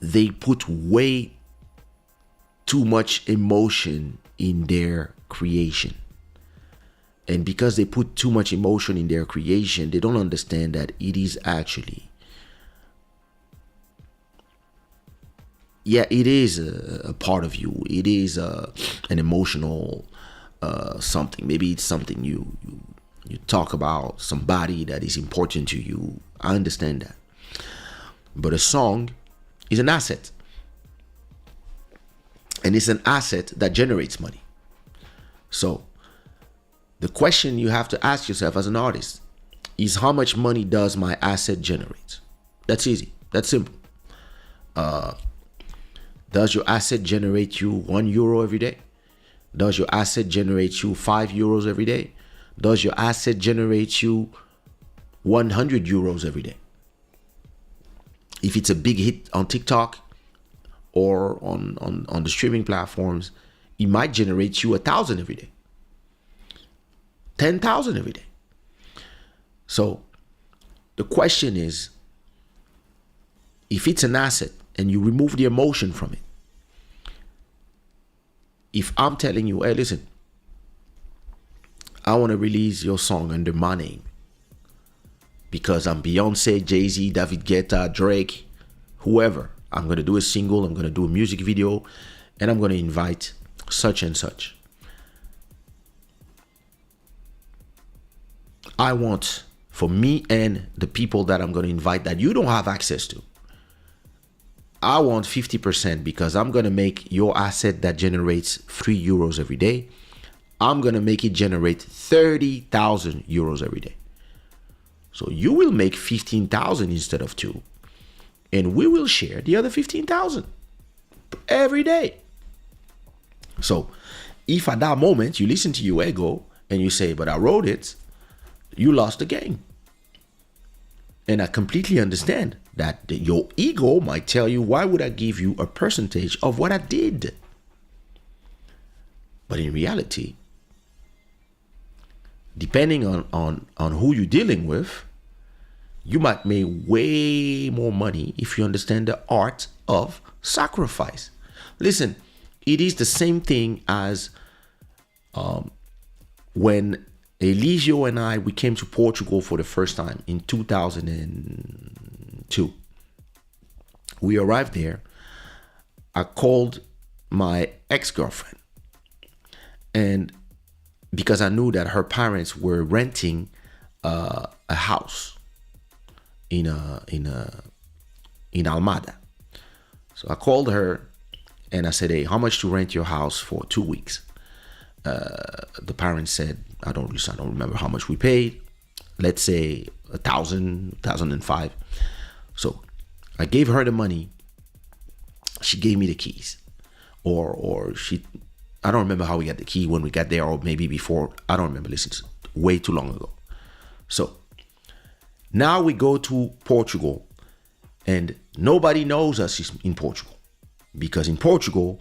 they put way too much emotion in their creation. And because they put too much emotion in their creation, they don't understand that it is actually, it is a part of you. It is an emotional something. Maybe it's something you talk about, somebody that is important to you. I understand that. But a song is an asset. And it's an asset that generates money. So the question you have to ask yourself as an artist is, how much money does my asset generate? That's easy. That's simple. Does your asset generate you €1 every day? Does your asset generate you €5 every day? Does your asset generate you €100 every day? If it's a big hit on TikTok or on the streaming platforms, it might generate you 1,000 every day. 10,000 every day. So the question is, if it's an asset and you remove the emotion from it, if I'm telling you, hey, listen, I want to release your song under my name because I'm Beyonce, Jay-Z, David Guetta, Drake, whoever. I'm going to do a single, I'm going to do a music video, and I'm going to invite such and such. I want, for me and the people that I'm going to invite that you don't have access to, I want 50% because I'm going to make your asset that generates €3 every day. I'm going to make it generate 30,000 euros every day. So you will make 15,000 instead of 2. And we will share the other 15,000 every day. So if at that moment you listen to your ego and you say, but I wrote it, you lost the game. And I completely understand that your ego might tell you, why would I give you a percentage of what I did? But in reality, depending on who you're dealing with, you might make way more money if you understand the art of sacrifice. Listen, it is the same thing as when Elisio and I, we came to Portugal for the first time in 2002. We arrived there. I called my ex-girlfriend, and because I knew that her parents were renting a house in Almada. So I called her and I said, hey, how much to rent your house for 2 weeks? The parents said, I don't remember how much we paid. Let's say 1,000, 1,005. So I gave her the money. She gave me the keys, or she, I don't remember how we got the key when we got there, or maybe before. I don't remember. Listen, it's way too long ago. So now we go to Portugal, and nobody knows us in Portugal, because in Portugal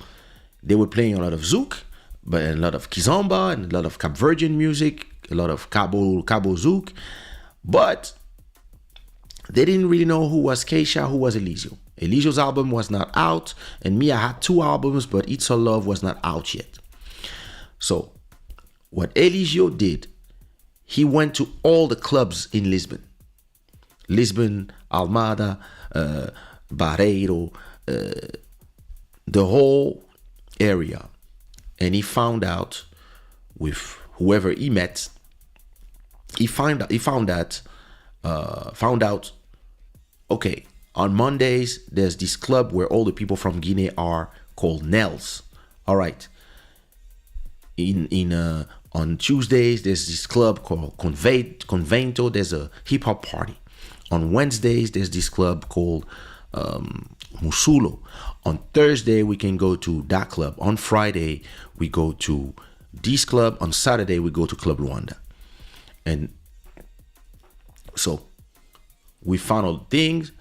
they were playing a lot of zouk, but a lot of kizomba and a lot of Cape Verdean music, a lot of Cabo zouk, but they didn't really know who was Kaysha, who was Elisio. Elisio's album was not out, and me, I had 2 albums, but It's All Love was not out yet. So what Elisio did, he went to all the clubs in Lisbon, Almada, Barreiro, the whole area, and he found out with whoever he met. He found out. Okay, on Mondays there's this club where all the people from Guinea are, called Nels. All right. On Tuesdays there's this club called Convento. There's a hip hop party. On Wednesdays there's this club called Musulo. On Thursday we can go to that club. On Friday we go to this club. On Saturday we go to Club Luanda. And so we found all things.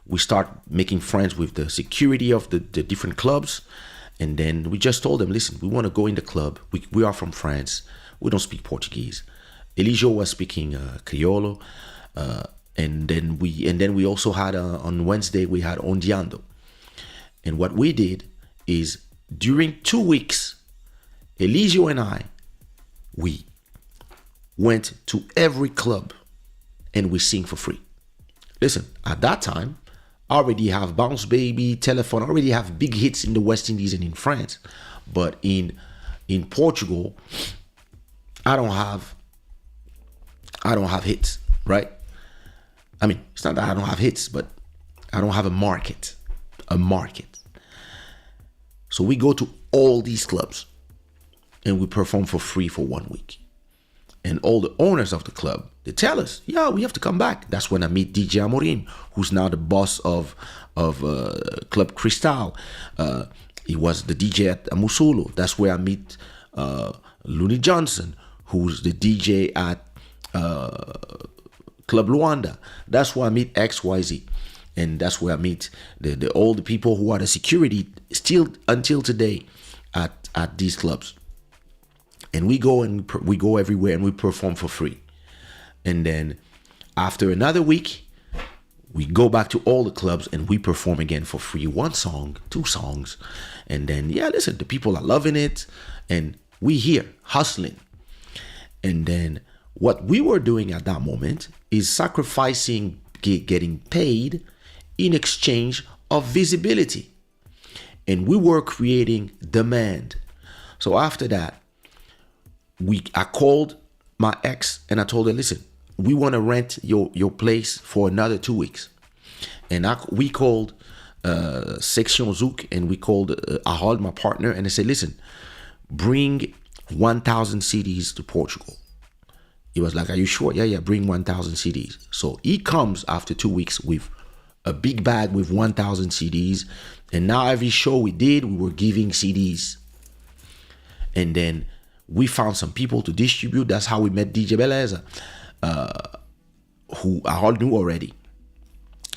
We start making friends with the security of the different clubs. And then we just told them, listen, we want to go in the club. We are from France. We don't speak Portuguese. Elisio was speaking Criollo. And then we also had, on Wednesday, we had Ondeando. And what we did is, during 2 weeks, Elisio and I, we went to every club and we sing for free. Listen, at that time, I already have Bounce Baby, Telephone, I already have big hits in the West Indies and in France. But in Portugal, I don't have hits, right? I mean, it's not that I don't have hits, but I don't have a market. So we go to all these clubs and we perform for free for 1 week. And all the owners of the club, they tell us, yeah, we have to come back. That's when I meet DJ Amorim, who's now the boss of Club Cristal. He was the DJ at Musulo. That's where I meet Looney Johnson, who's the DJ at Club Luanda. That's where I meet XYZ. And that's where I meet all the people who are the security still until today at these clubs. And we go everywhere and we perform for free. And then after another week, we go back to all the clubs and we perform again for free. 1 song, 2 songs. And then, yeah, listen, the people are loving it. And we here hustling. And then what we were doing at that moment is sacrificing getting paid in exchange of visibility. And we were creating demand. So after that, I called my ex and I told her, listen, we want to rent your place for another 2 weeks. And we called Section Zouk and we called Ahol, my partner, and I said, listen, bring 1,000 CDs to Portugal. He was like, are you sure? Yeah, bring 1,000 CDs. So he comes after 2 weeks with a big bag with 1,000 CDs. And now every show we did, we were giving CDs. And then we found some people to distribute. That's how we met DJ Beleza, who I all knew already,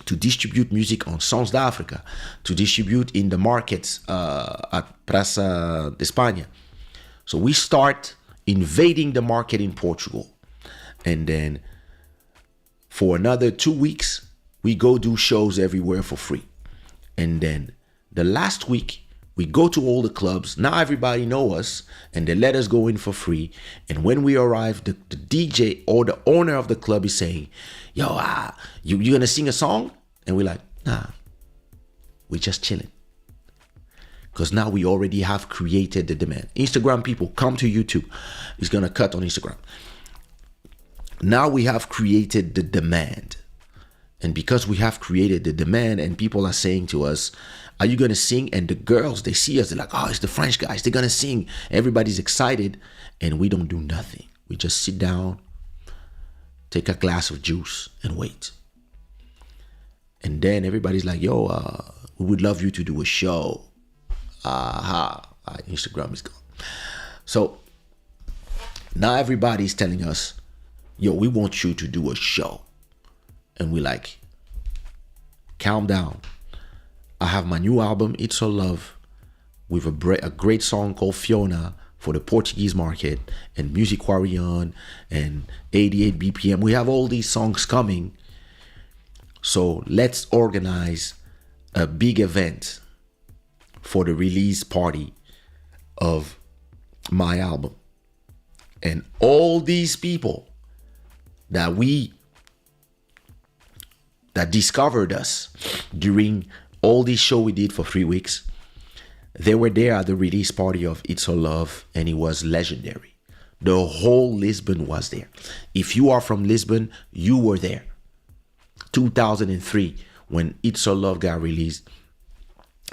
to distribute music on Sons d'Africa, to distribute in the markets at Praça de España. So we start invading the market in Portugal. And then for another 2 weeks, we go do shows everywhere for free. And then the last week, we go to all the clubs. Now everybody know us and they let us go in for free. And when we arrive, the DJ or the owner of the club is saying, yo, you going to sing a song? And we're like, nah, we're just chilling. Because now we already have created the demand. Instagram people, come to YouTube. It's going to cut on Instagram. now we have created the demand. And because we have created the demand and people are saying to us, are you going to sing? And the girls, they see us, they're like, oh, it's the French guys. They're going to sing. Everybody's excited. And we don't do nothing. We just sit down, take a glass of juice and wait. And then everybody's like, yo, we would love you to do a show. Instagram is gone. So now everybody's telling us, yo, we want you to do a show. And we like, calm down. I have my new album, It's All Love, with a great song called Fiona for the Portuguese market, and Music Quarion and 88 BPM. We have all these songs coming. So let's organize a big event for the release party of my album. And all these people that discovered us during all these shows we did for 3 weeks, they were there at the release party of It's All Love, and it was legendary. The whole Lisbon was there. If you are from Lisbon, you were there. 2003, when It's All Love got released,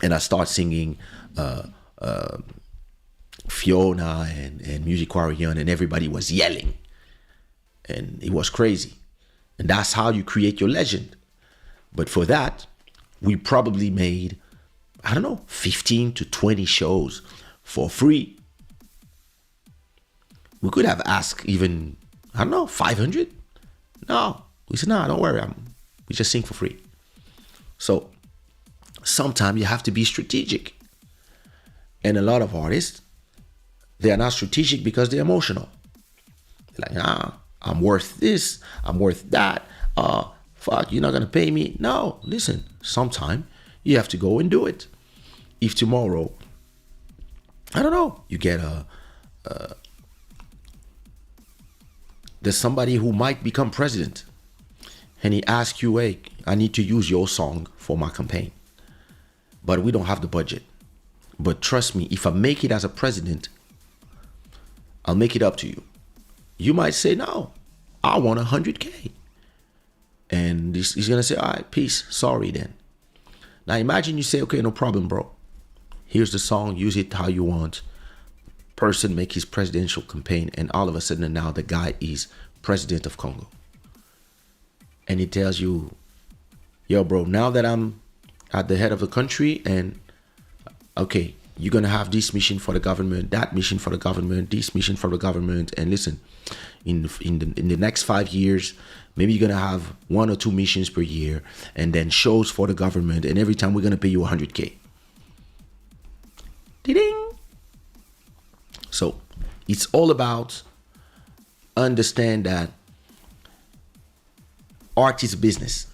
and I started singing Fiona and Music Quarion, and everybody was yelling. And it was crazy. And that's how you create your legend. But for that, we probably made, 15 to 20 shows for free. We could have asked even, 500? No. We said, no, don't worry. We just sing for free. So sometimes you have to be strategic. And a lot of artists, they are not strategic because they're emotional. They're like, I'm worth this, I'm worth that. Fuck, you're not gonna pay me. No, listen, sometime you have to go and do it. If tomorrow, you get there's somebody who might become president, and he asks you, hey, I need to use your song for my campaign, but we don't have the budget. But trust me, if I make it as a president, I'll make it up to you. You might say, no, I want 100K. And he's going to say, all right, peace, sorry then. Now imagine you say, okay, no problem, bro. Here's the song, use it how you want. Person make his presidential campaign, and all of a sudden now the guy is president of Congo. And he tells you, yo, bro, now that I'm at the head of the country, and okay, you're going to have this mission for the government, that mission for the government, this mission for the government. And listen, in the next 5 years, maybe you're going to have 1 or 2 missions per year, and then shows for the government. And every time we're going to pay you 100K. Ding. So it's all about understand that art is a business.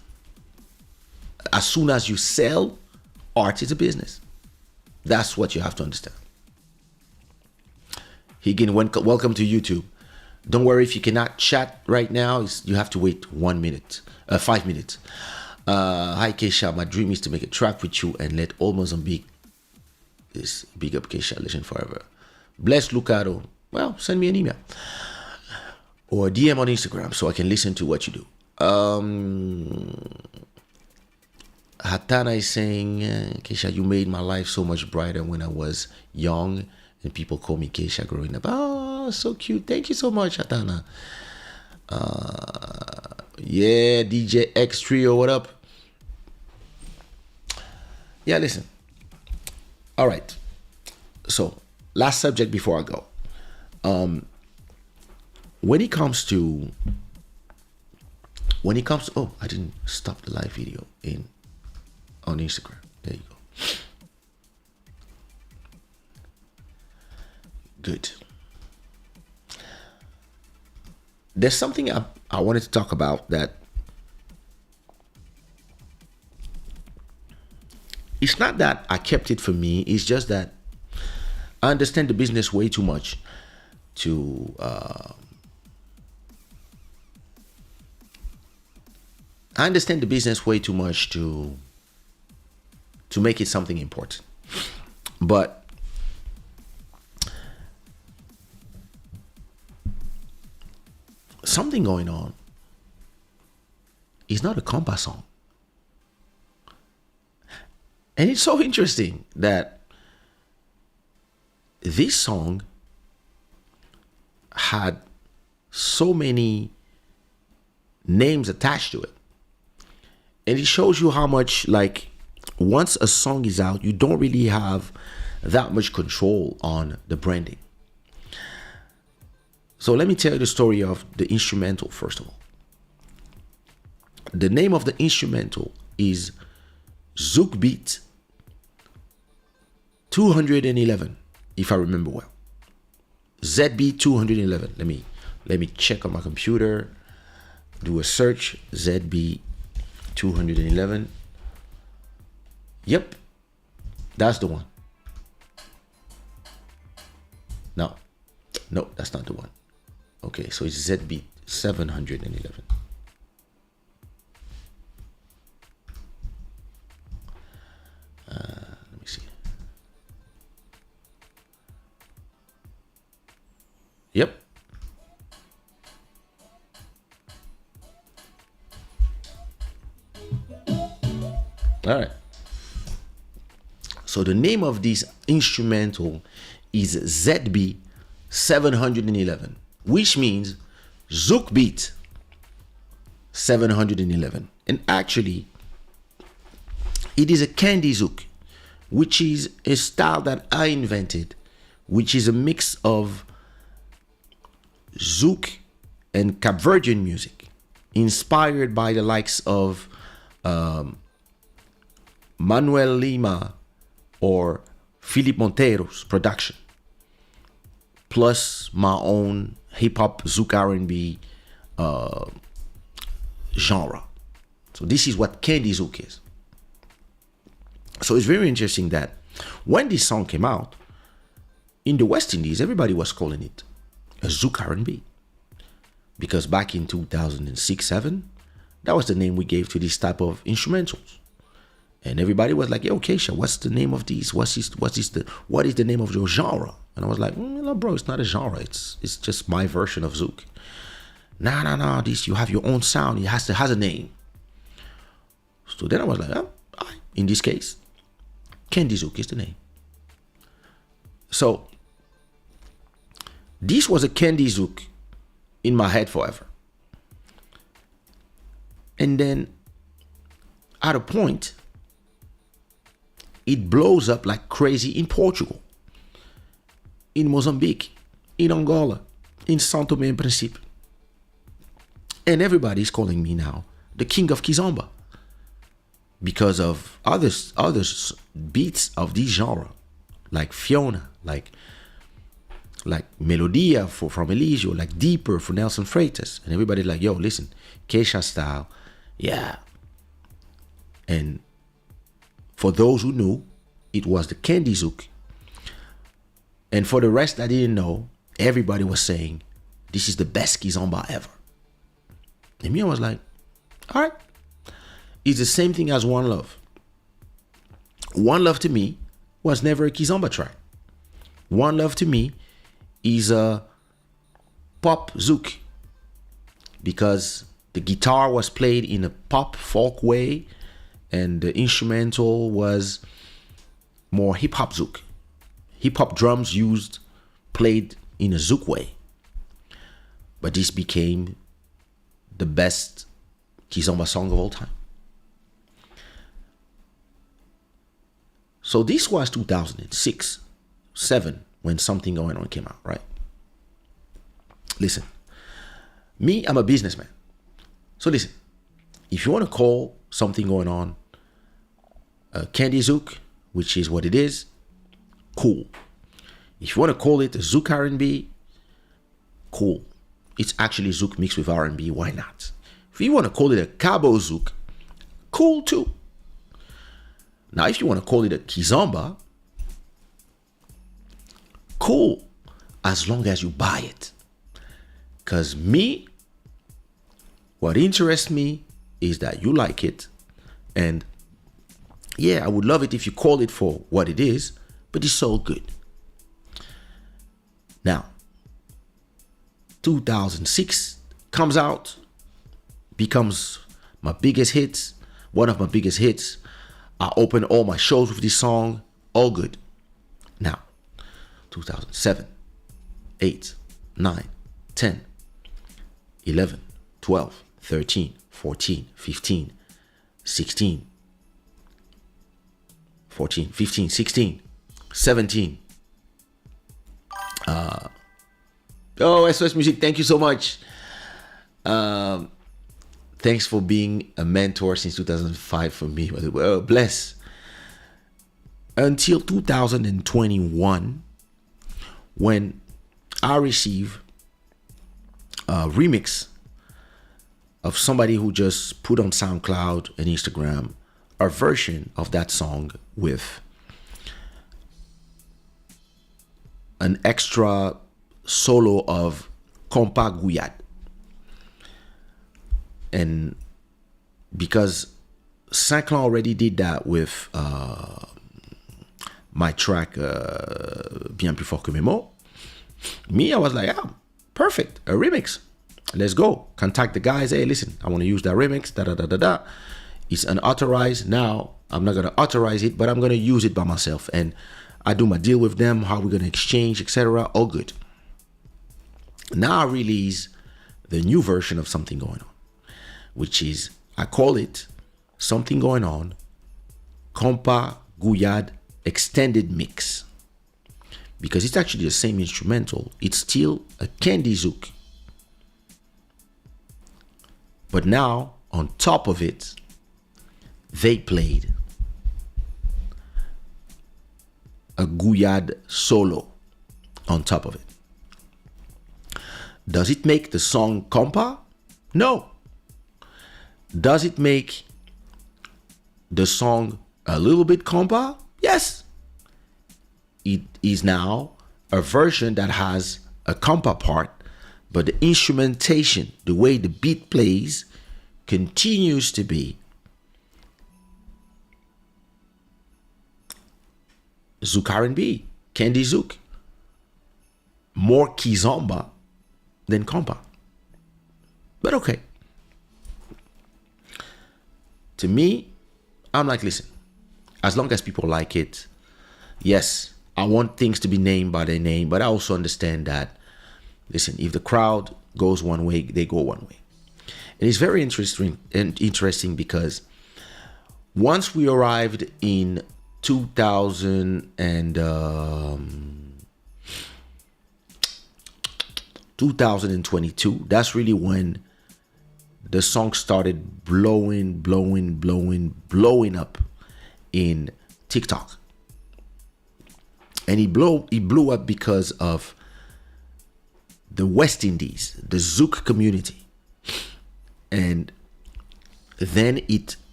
As soon as you sell, art is a business. That's what you have to understand. Again, welcome to YouTube. Don't worry if you cannot chat right now. You have to wait 5 minutes. Hi Kaysha, my dream is to make a track with you and let all Mozambique is big up Kaysha, legend forever. Bless Lucado. Well, send me an email or DM on Instagram so I can listen to what you do. Hatana is saying, Kaysha, you made my life so much brighter when I was young, and people call me Kaysha growing up. Oh, so cute. Thank you so much, Hatana. Yeah, DJ X Trio, what up? Yeah, listen. All right. So, last subject before I go. When it comes to, oh, I didn't stop the live video on Instagram. There you go. Good. There's something I wanted to talk about that it's not that I kept it for me. It's just that I understand the business way too much to make it something important. But Something Going On is not a compa song. And it's so interesting that this song had so many names attached to it. And it shows you how much, like, once a song is out, you don't really have that much control on the branding. So let me tell you the story of the instrumental first of all. The name of the instrumental is Zouk Beat 211, if I remember well. ZB 211. Let me check on my computer. Do a search. ZB 211. Yep, that's the one. No, that's not the one. Okay, so it's ZB 711. Let me see. Yep. All right. So the name of this instrumental is ZB 711, which means Zouk Beat 711. And actually, it is a candy zouk, which is a style that I invented, which is a mix of zouk and Capverdian music, inspired by the likes of Manuel Lima or Philip Montero's production, plus my own hip-hop zouk R&B genre. So this is what candy zouk is. So it's very interesting that when this song came out, in the West Indies, everybody was calling it a zouk R&B. Because back in 2006-7, that was the name we gave to this type of instrumentals. And everybody was like, yo, Kaysha, what's the name of these? What is the name of your genre? And I was like, no, bro, it's not a genre. It's just my version of zouk. Nah, this, you have your own sound. It has a name. So then I was like, in this case, Candy Zouk is the name. So this was a Candy Zouk in my head forever. And then at a point, it blows up like crazy in Portugal, in Mozambique, in Angola, in São Tomé and Príncipe. And everybody's calling me now the king of Kizomba because of others beats of this genre, like Fiona, like Melodia from Elisio, like Deeper for Nelson Freitas. And everybody's like, yo, listen, Kaysha style, yeah. And for those who knew, it was the Candy Zouk. And for the rest that didn't know, everybody was saying, this is the best Kizomba ever. And me, I was like, all right. It's the same thing as One Love. One Love to me was never a Kizomba track. One Love to me is a pop zouk because the guitar was played in a pop folk way and the instrumental was more hip-hop zouk. Hip-hop drums played in a zouk way. But this became the best Kizomba song of all time. So this was 2006, 7 when Something Going On came out, right? Listen, me, I'm a businessman. So listen, if you want to call Something Going On a Candy Zouk, which is what it is, cool. If you want to call it a Zouk R&B, cool. It's actually Zouk mixed with R&B, why not? If you want to call it a Cabo Zouk, cool too. Now, if you want to call it a Kizomba, cool, as long as you buy it. Because me, what interests me is that you like it. And yeah, I would love it if you call it for what it is, but it's so good. Now, 2006, comes out, becomes my biggest hits, one of my biggest hits. I open all my shows with this song, all good. Now, 2007, 8, 9, 10, 11, 12, 13, 14, 15, 16, 14, 15, 16, 17. SOS Music, thank you so much. Thanks for being a mentor since 2005 for me. Well, bless. Until 2021, when I receive a remix of somebody who just put on SoundCloud and Instagram a version of that song with an extra solo of Compa Guyad. And because Saint-Clan already did that with my track Bien Plus Fort Que Mes Mots, me, I was like, perfect, a remix. Let's go. Contact the guys. Hey, listen, I want to use that remix. It's unauthorized. Now, I'm not going to authorize it, but I'm going to use it by myself. And I do my deal with them, how we're going to exchange, etc. All good. Now I release the new version of Something Going On, which is, I call it Something Going On Compa Guyad Extended Mix. Because it's actually the same instrumental. It's still a Candy Zouk. But now, on top of it, they played a Guyad solo on top of it. Does it make the song compa? No. Does it make the song a little bit compa? Yes. It is now a version that has a compa part, but the instrumentation, the way the beat plays, continues to be Zouk R&B, Candy Zouk. More kizomba than compa. But okay. To me, I'm like, listen, as long as people like it, yes, I want things to be named by their name, but I also understand that, listen, if the crowd goes one way, they go one way. And it's very interesting because once we arrived in 2022, that's really when the song started blowing up in TikTok. And it blew up because of the West Indies, the Zouk community. And then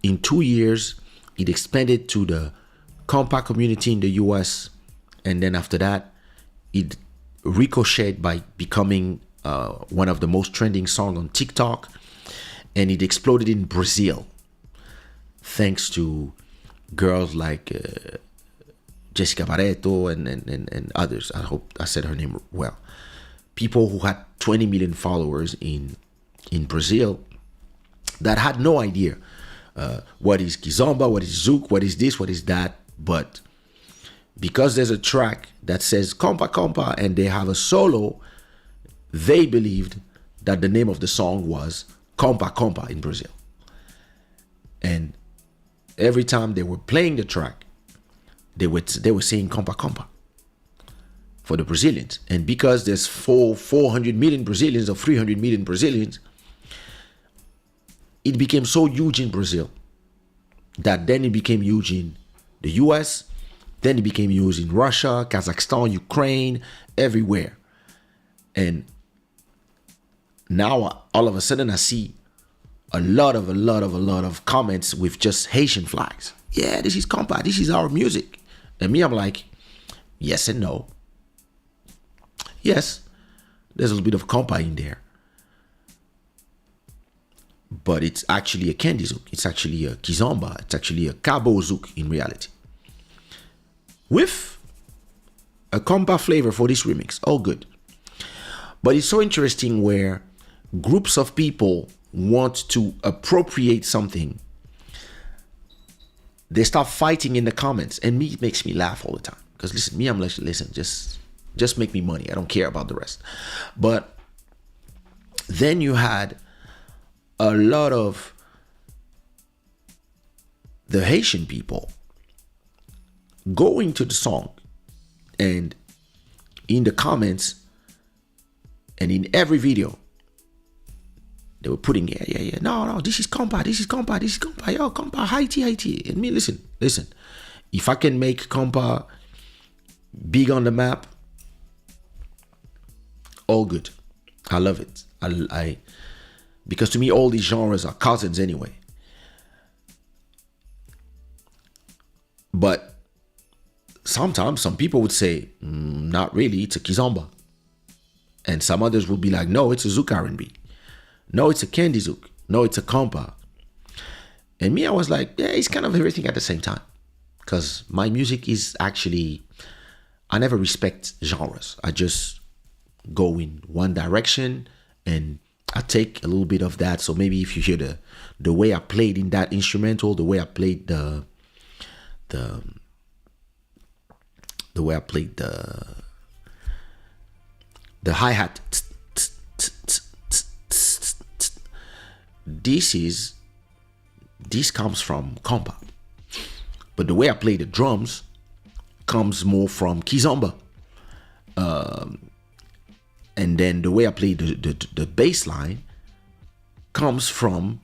in 2 years, it expanded to the compa community in the US. And then after that, it ricocheted by becoming one of the most trending songs on TikTok. And it exploded in Brazil, thanks to girls like Jessica Barreto and others. I hope I said her name well. People who had 20 million followers in Brazil that had no idea what is kizomba, what is zouk, what is this, what is that. But because there's a track that says compa compa and they have a solo, they believed that the name of the song was Compa Compa in Brazil. And every time they were playing the track, they were saying Compa Compa for the Brazilians. And because there's 400 million Brazilians or 300 million Brazilians, it became so huge in Brazil that then it became huge in the US, then it became huge in Russia, Kazakhstan, Ukraine, everywhere. And now all of a sudden I see a lot of comments with just Haitian flags. Yeah, this is compa, this is our music. And me, I'm like, yes and no. Yes, there's a little bit of compa in there. But it's actually a Candy Zouk. It's actually a kizomba. It's actually a Cabo Zouk in reality. With a compa flavor for this remix. All good. But it's so interesting where groups of people want to appropriate something. They start fighting in the comments, and it makes me laugh all the time. Because listen, I'm like, listen, just make me money. I don't care about the rest. But then you had a lot of the Haitian people going to the song, and in the comments and in every video, they were putting, yeah. No, this is compa, yo, compa, Haiti. And me, listen. If I can make compa big on the map, all good. I love it. I because to me, all these genres are cousins anyway. But sometimes some people would say, not really, it's a kizomba. And some others would be like, no, it's a zouk R&B. No, it's a candy zouk. No, it's a compa. And me, I was like, yeah, it's kind of everything at the same time. Because my music is actually, I never respect genres. I just go in one direction and I take a little bit of that. So maybe if you hear the way I played in that instrumental, the way I played the way I played the hi-hat, this comes from compa, but the way I play the drums comes more from kizomba, and then the way I play the bass line comes from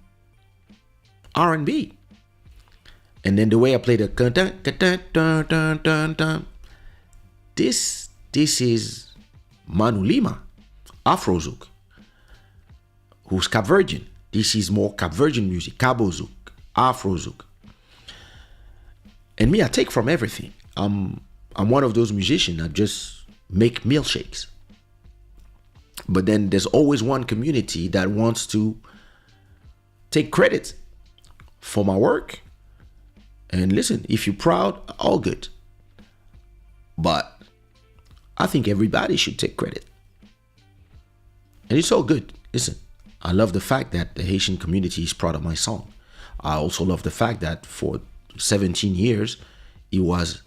R&B. And then the way I play the this is Manu Lima, Afro Zouk, who's Cap Virgin. This is more Cap Virgin music, Cabo Zouk, Afro Zouk. And me, I take from everything. I'm one of those musicians that just make milkshakes. But then there's always one community that wants to take credit for my work. And listen, if you're proud, all good. But I think everybody should take credit. And it's all good. Listen, I love the fact that the Haitian community is proud of my song. I also love the fact that for 17 years, it was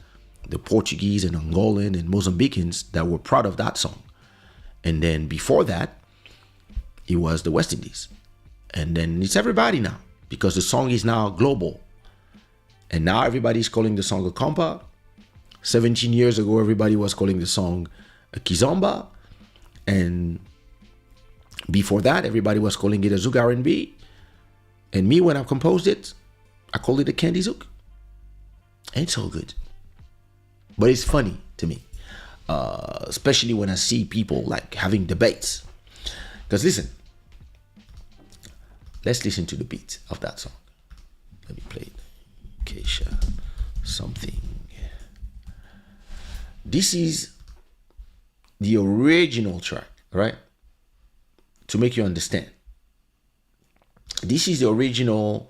the Portuguese and Angolan and Mozambicans that were proud of that song. And then before that, it was the West Indies. And then it's everybody now, because the song is now global. And now everybody's calling the song a compa. 17 years ago, everybody was calling the song a kizomba. And before that, everybody was calling it a zouk R&B. And me, when I composed it, I called it a candy zouk. And it's all good. But it's funny to me. Especially when I see people like having debates. Because listen, let's listen to the beat of that song. Let me play it. Kaysha, something. This is the original track, right? To make you understand. This is the original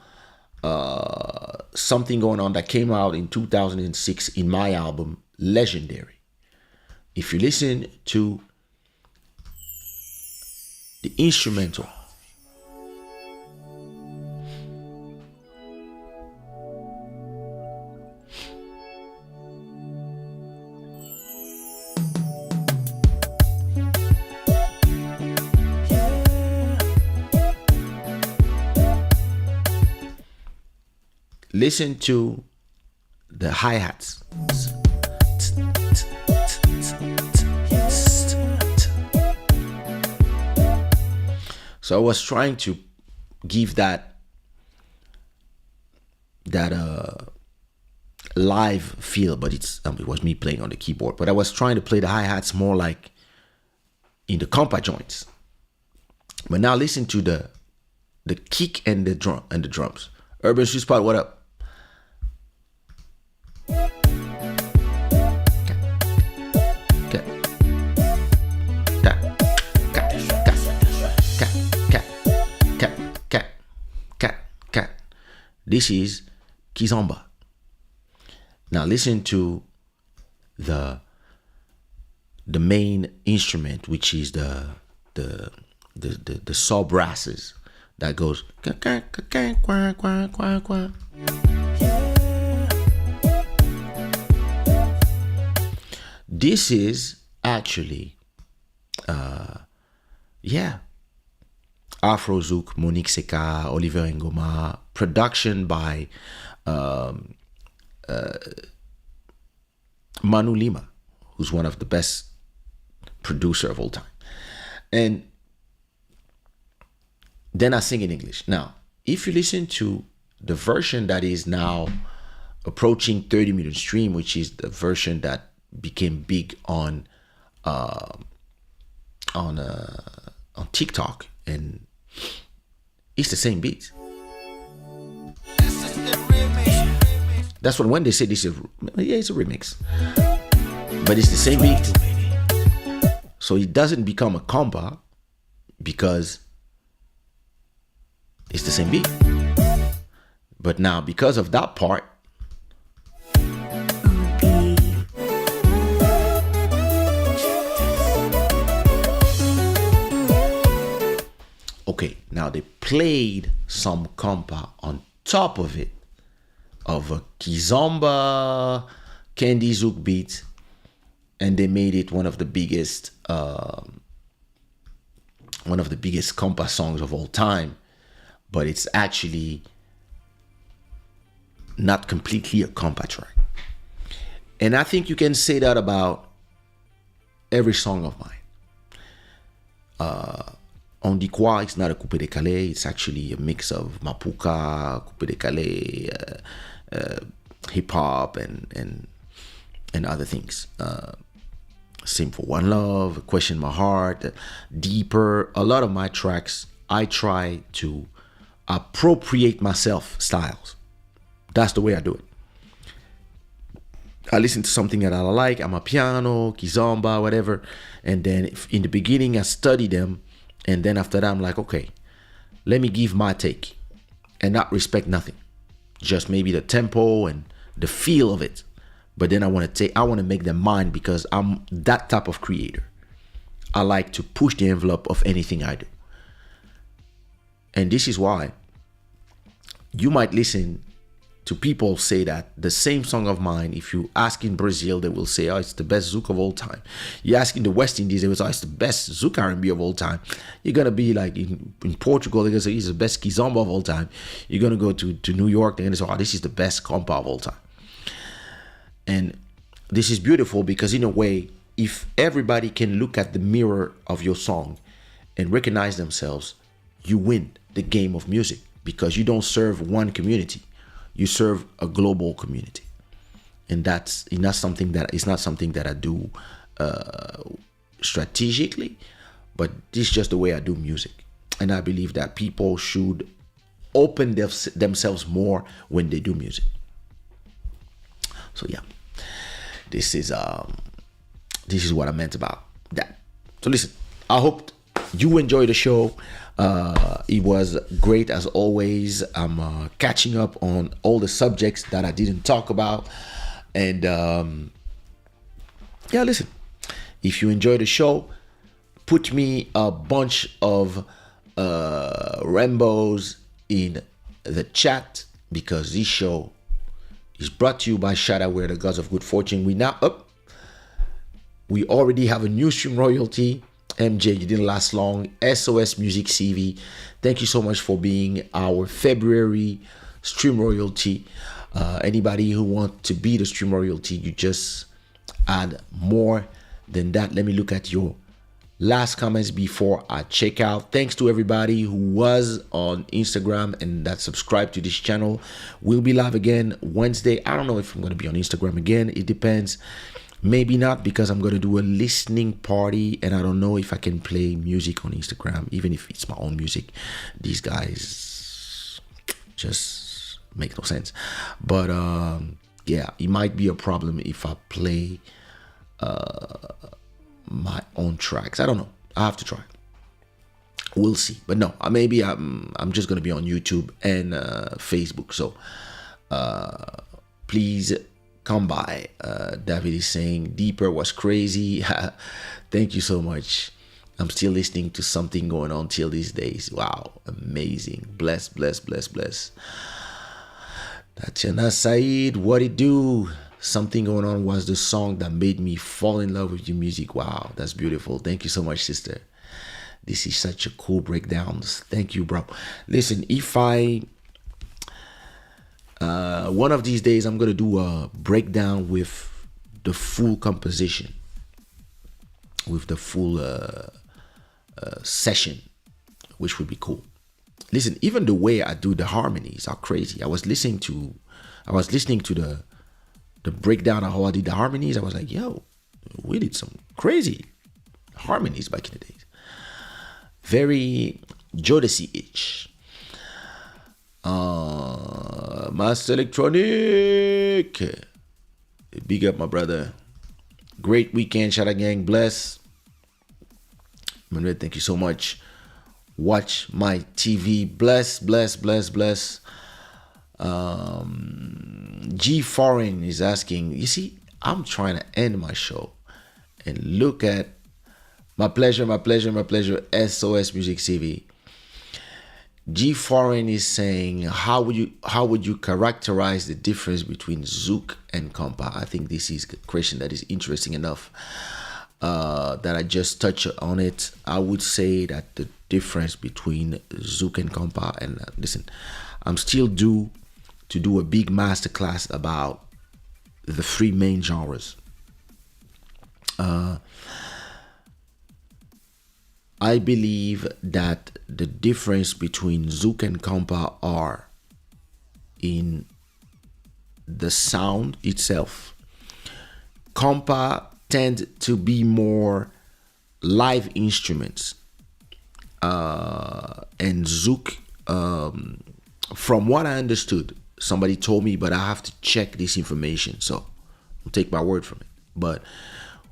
Something Going On that came out in 2006 in my album, Legendary. If you listen to the instrumental, listen to the hi-hats. So I was trying to give that live feel, but it was me playing on the keyboard. But I was trying to play the hi-hats more like in the compa joints. But now listen to the kick and the drums. Urban Street Spot, what up? This is kizomba. Now listen to the main instrument, which is the the saw brasses that goes. This is actually, Afro Zouk, Monique Seka, Oliver Ngoma, production by Manu Lima, who's one of the best producer of all time. And then I sing in English. Now, if you listen to the version that is now approaching 30 million stream, which is the version that became big on TikTok, and it's the same beat. That's what when they say this is, it's a remix, but it's the same beat. So it doesn't become a compa because it's the same beat. But now because of that part, okay, now they played some compa on top of it, of a kizomba candy zouk beat, and they made it one of the biggest compa songs of all time. But it's actually not completely a compa track. And I think you can say that about every song of mine. On dit quoi, it's not a coupé décalé, it's actually a mix of mapuka, coupé décalé, hip hop, and other things. Same for One Love, Question My Heart, Deeper. A lot of my tracks, I try to appropriate myself styles. That's the way I do it. I listen to something that I like, I'm a piano, kizomba, whatever, and then in the beginning I study them, and then after that I'm like, okay, let me give my take and not respect nothing, just maybe the tempo and the feel of it. But then I want to make them mine because I'm that type of creator. I like to push the envelope of anything I do. And this is why you might listen to people say that the same song of mine, if you ask in Brazil, they will say, oh, it's the best zouk of all time. You ask in the West Indies, they will say, oh, it's the best zouk R&B of all time. You're going to be like in Portugal, they're going to say, it's the best kizomba of all time. You're going to go to New York, they're going to say, oh, this is the best compa of all time. And this is beautiful because in a way, if everybody can look at the mirror of your song and recognize themselves, you win the game of music because you don't serve one community. You serve a global community, and that's not something that I do strategically, but this is just the way I do music. And I believe that people should open themselves more when they do music. So yeah, this is what I meant about that. So listen, I hope you enjoy the show. It was great as always. I'm catching up on all the subjects that I didn't talk about. And yeah, listen, if you enjoy the show, put me a bunch of rainbows in the chat, because this show is brought to you by Shada, where the gods of good fortune. We already have a new stream royalty. MJ, you didn't last long. SOS Music CV, thank you so much for being our February stream royalty. Anybody who wants to be the stream royalty, you just add more than that. Let me look at your last comments before I check out. Thanks to everybody who was on Instagram and that subscribed to this channel. We'll be live again Wednesday. I don't know if I'm going to be on Instagram again. It depends. Maybe not, because I'm going to do a listening party and I don't know if I can play music on Instagram, even if it's my own music. These guys just make no sense. But yeah, it might be a problem if I play my own tracks. I don't know. I have to try. We'll see. But no, maybe I'm just going to be on YouTube and Facebook. So please come by. David is saying Deeper was crazy. Thank you so much. I'm still listening to something going on till these days. Wow, amazing. Bless. Tatiana Said, what it do? Something going on was the song that made me fall in love with your music. Wow, that's beautiful. Thank you so much, sister. This is such a cool breakdown. Thank you, bro. Listen, if I one of these days I'm gonna do a breakdown with the full composition, with the full session, which would be cool. Listen, even the way I do the harmonies are crazy. I was listening to the breakdown of how I did the harmonies. I was like, yo, we did some crazy harmonies back in the days. Very Jodeci-ish. Master Electronic. Big up, my brother. Great weekend, Shada gang. Bless. Manuel, thank you so much. Watch my TV. Bless. G Foreign is asking, you see, I'm trying to end my show and look at my pleasure, SOS Music CV. G Foreign is saying, how would you characterize the difference between Zouk and compa? I think this is a question that is interesting enough that I just touched on it. I would say that the difference between Zouk and compa, and listen, I'm still due to do a big masterclass about the three main genres. I believe that the difference between Zouk and compa are in the sound itself. Compa tend to be more live instruments, and Zouk, from what I understood, somebody told me, but I have to check this information, so I'll take my word from it. But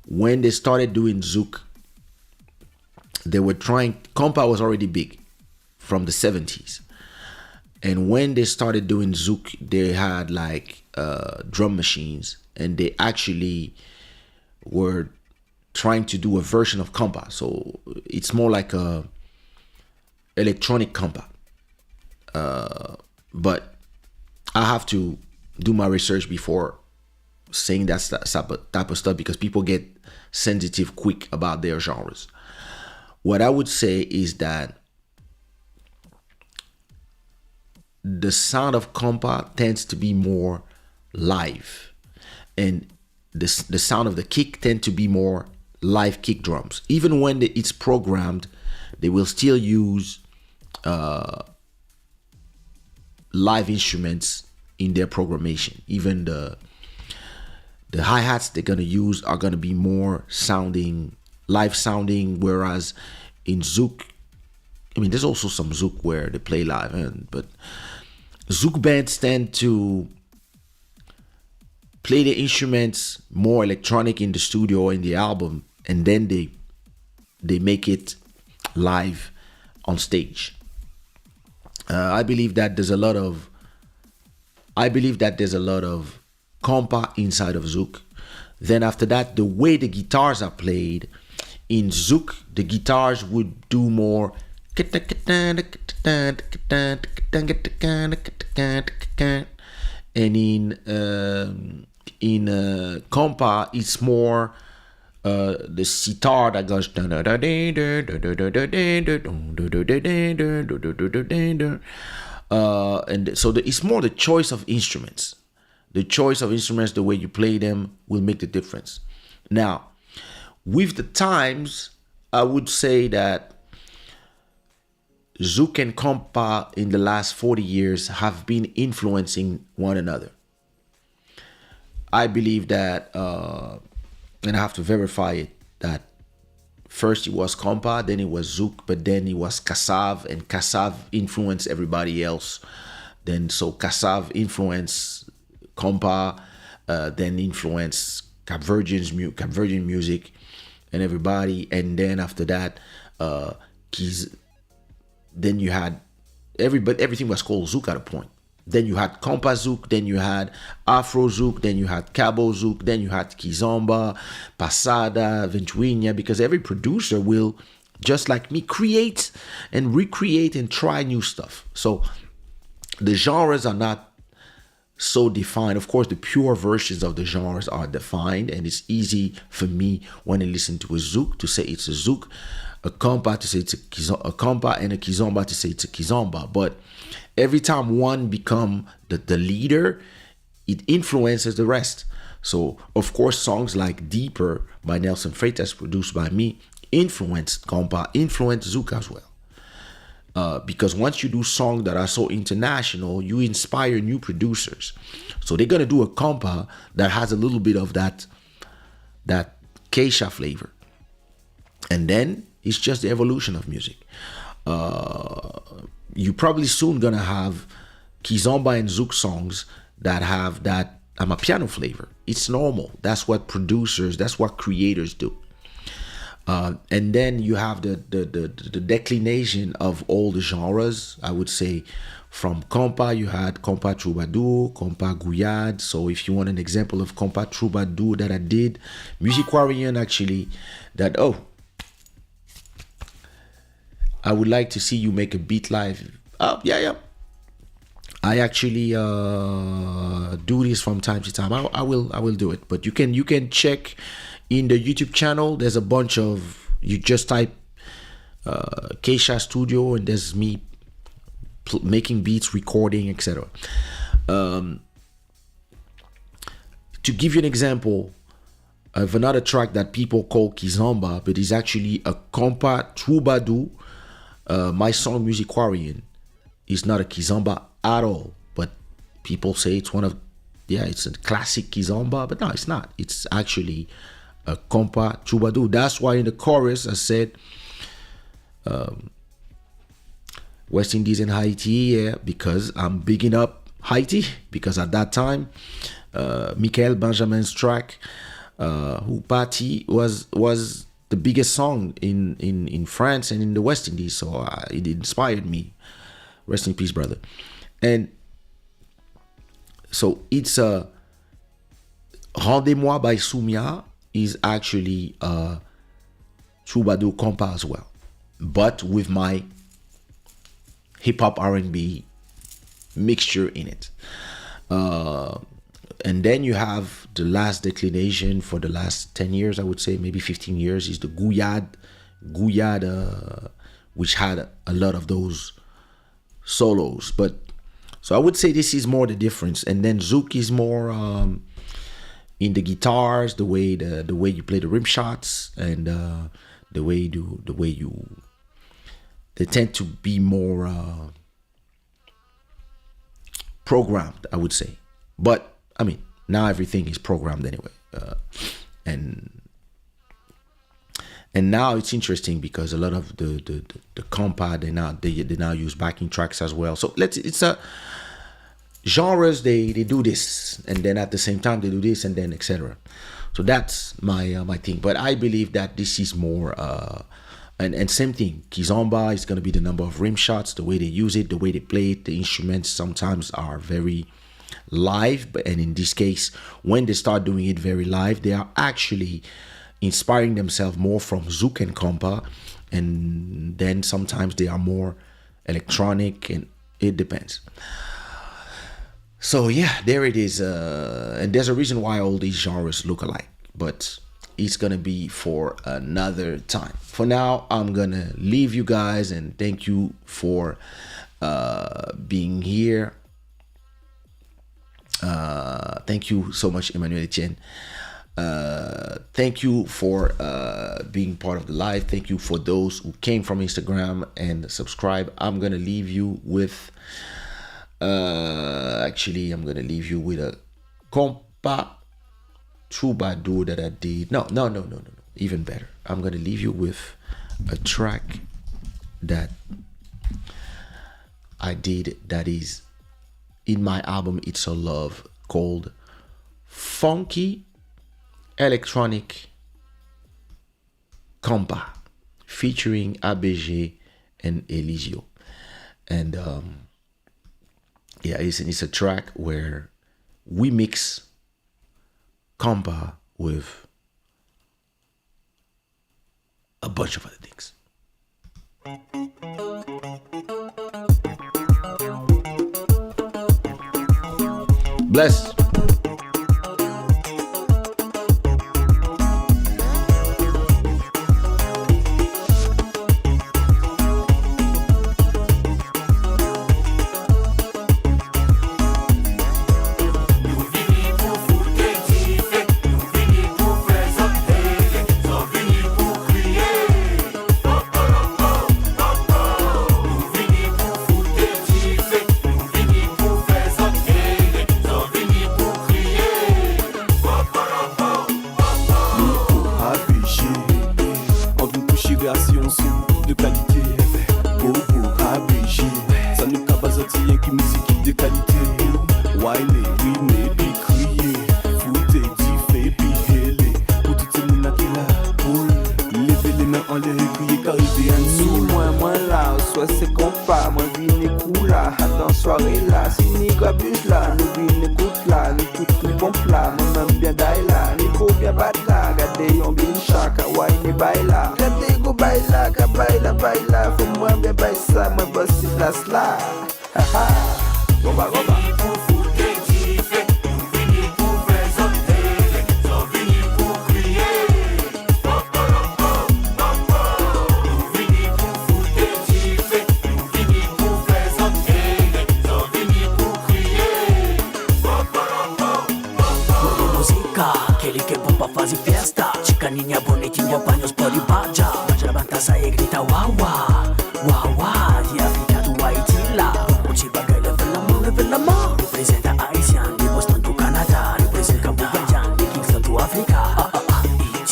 when they started doing Zouk, they were trying, compa was already big from the 70s. And when they started doing Zouk, they had like drum machines, and they actually were trying to do a version of compa. So it's more like a electronic compa. But I have to do my research before saying that type of stuff, because people get sensitive quick about their genres. What I would say is that the sound of compa tends to be more live, and the sound of the kick tend to be more live kick drums. Even when it's programmed, they will still use live instruments in their programmation. Even the hi-hats they're gonna use are gonna be more live sounding, whereas in Zouk, I mean, there's also some Zouk where they play live, but Zouk bands tend to play the instruments more electronic in the studio or in the album, and then they make it live on stage. I believe that there's a lot of compa inside of Zouk. Then after that, the way the guitars are played in Zouk, the guitars would do more, and in compa it's more the sitar that goes, and so it's more the choice of instruments. The choice of instruments, the way you play them, will make the difference. Now, with the times, I would say that Zouk and compa in the last 40 years have been influencing one another. I believe that, and I have to verify it, that first it was compa, then it was Zouk, but then it was Kassav, and Kassav influenced everybody else. Then so Kassav influenced compa, then influenced Capverdian music and everybody, and then after that, then you had everything was called Zouk at a point. Then you had compa Zouk, then you had Afro Zouk, then you had Cabo Zouk, then you had Kizomba, Passada, Ventuinha, because every producer will just like me, create and recreate and try new stuff. So the genres are not so defined. Of course, the pure versions of the genres are defined, and it's easy for me when I listen to a zouk to say it's a zouk, a compa to say it's a compa, and a kizomba to say it's a kizomba. But every time one become the leader, it influences the rest. So of course, songs like Deeper by Nelson Freitas, produced by me, influenced compa, influenced zouk as well. Because once you do songs that are so international, you inspire new producers. So they're gonna do a compa that has a little bit of that Kaysha flavor, and then it's just the evolution of music. You probably soon gonna have kizomba and zouk songs that have that amapiano flavor. It's normal. That's what producers, that's what creators do. And then you have the declination of all the genres. I would say from compa, you had compa troubadour, compa guyade. So if you want an example of compa troubadour that I did, Musicwarien actually, that, oh, I would like to see you make a beat live. Oh, yeah. I actually do this from time to time. I will do it. But you can check in the YouTube channel. There's a bunch of, you just type Kaysha Studio, and there's me making beats, recording, etc. To give you an example of another track that people call kizomba, but is actually a compa troubadour. My song Musicwarien is not a kizomba at all, but people say it's it's a classic kizomba, but no, it's not. It's actually a compa troubadour. That's why in the chorus I said West Indies and Haiti, yeah, because I'm bigging up Haiti, because at that time Michael Benjamin's track Houpati was the biggest song in France and in the West Indies, so it inspired me. Rest in peace, brother. And so it's a Rendez-moi by Soumia is actually a troubadour compa as well, but with my hip-hop R&B mixture in it. And then you have the last declination for the last 10 years, I would say, maybe 15 years, is the guyade, which had a lot of those solos. But so I would say this is more the difference. And then zouk is more in the guitars, the way you play the rim shots, and they tend to be more programmed, I would say. But I mean, now everything is programmed anyway, and now it's interesting because a lot of the compa they now use backing tracks as well. So it's a genres, they do this, and then at the same time they do this, and then etc. So that's my thing. But I believe that this is more and same thing. Kizomba is gonna be the number of rim shots, the way they use it, the way they play it. The instruments sometimes are very live, and in this case, when they start doing it very live, they are actually inspiring themselves more from zouk and compa, and then sometimes they are more electronic, and it depends. So yeah, there it is, and there's a reason why all these genres look alike, but it's gonna be for another time. For now, I'm gonna leave you guys, and thank you for being here. Thank you so much, Emmanuel Etienne. Thank you for being part of the live. Thank you for those who came from Instagram and subscribe. I'm gonna leave you with actually I'm gonna leave you with a compa troubadour that I did. No, even better. I'm gonna leave you with a track that I did that is in my album It's a Love, called Funky Electronic Compa, featuring ABG and Elisio. And yeah, it's a track where we mix compa with a bunch of other things. Bless. De qualité, pour ABG. Ça nous cabase qui musique de qualité. Wiley, Winnie, puis crier. Foutez, diffé, puis hélé. Pour toutes ces mounas qui là, pour lever les mains en l'air et crier Caribbean Soul. Moi là, soit c'est compas, moi vine cool là. Attends, soirée là, si ni gabus là, nous vine écoute là, nous toutes les pompes là, moi même bien d'ail là, les beaux bien bat là, gardez yon bin chaka, wine baila. Gardez go baila, ka baila, faut moi bien baila ça, moi bossi place là. Ha ha, goba. Que bomba fazer festa. Chicaninha bonitinha, banhos pode baja. Baja levanta e grita wawa, wawa. De África do Haiti lá. Onde bagay leve la mão. Representa Haitian, de Boston do Canadá. Representa Cambodian, de Kingston do África.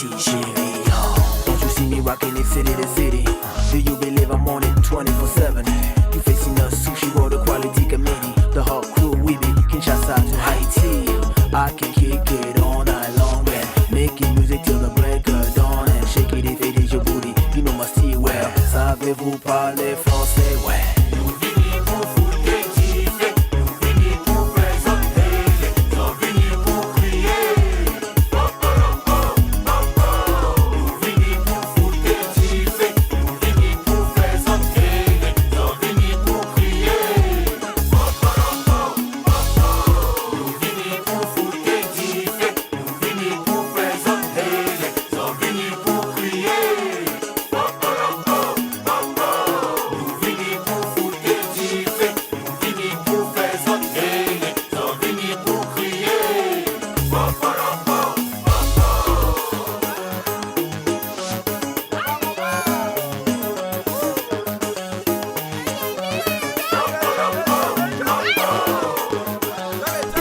Nigeria. Don't you see me rocking it city to city? Do you believe I'm on it 24/7? You facing a sushi world of quality committee. The whole crew we be Kinshasa to Haiti. I can kick it all night long and making music till the break of dawn and shake it if it is your booty. You know my style well. Savez-vous parler français? Ouais.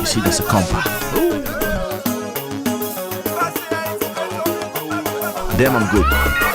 See, this a compa. Damn, I'm good.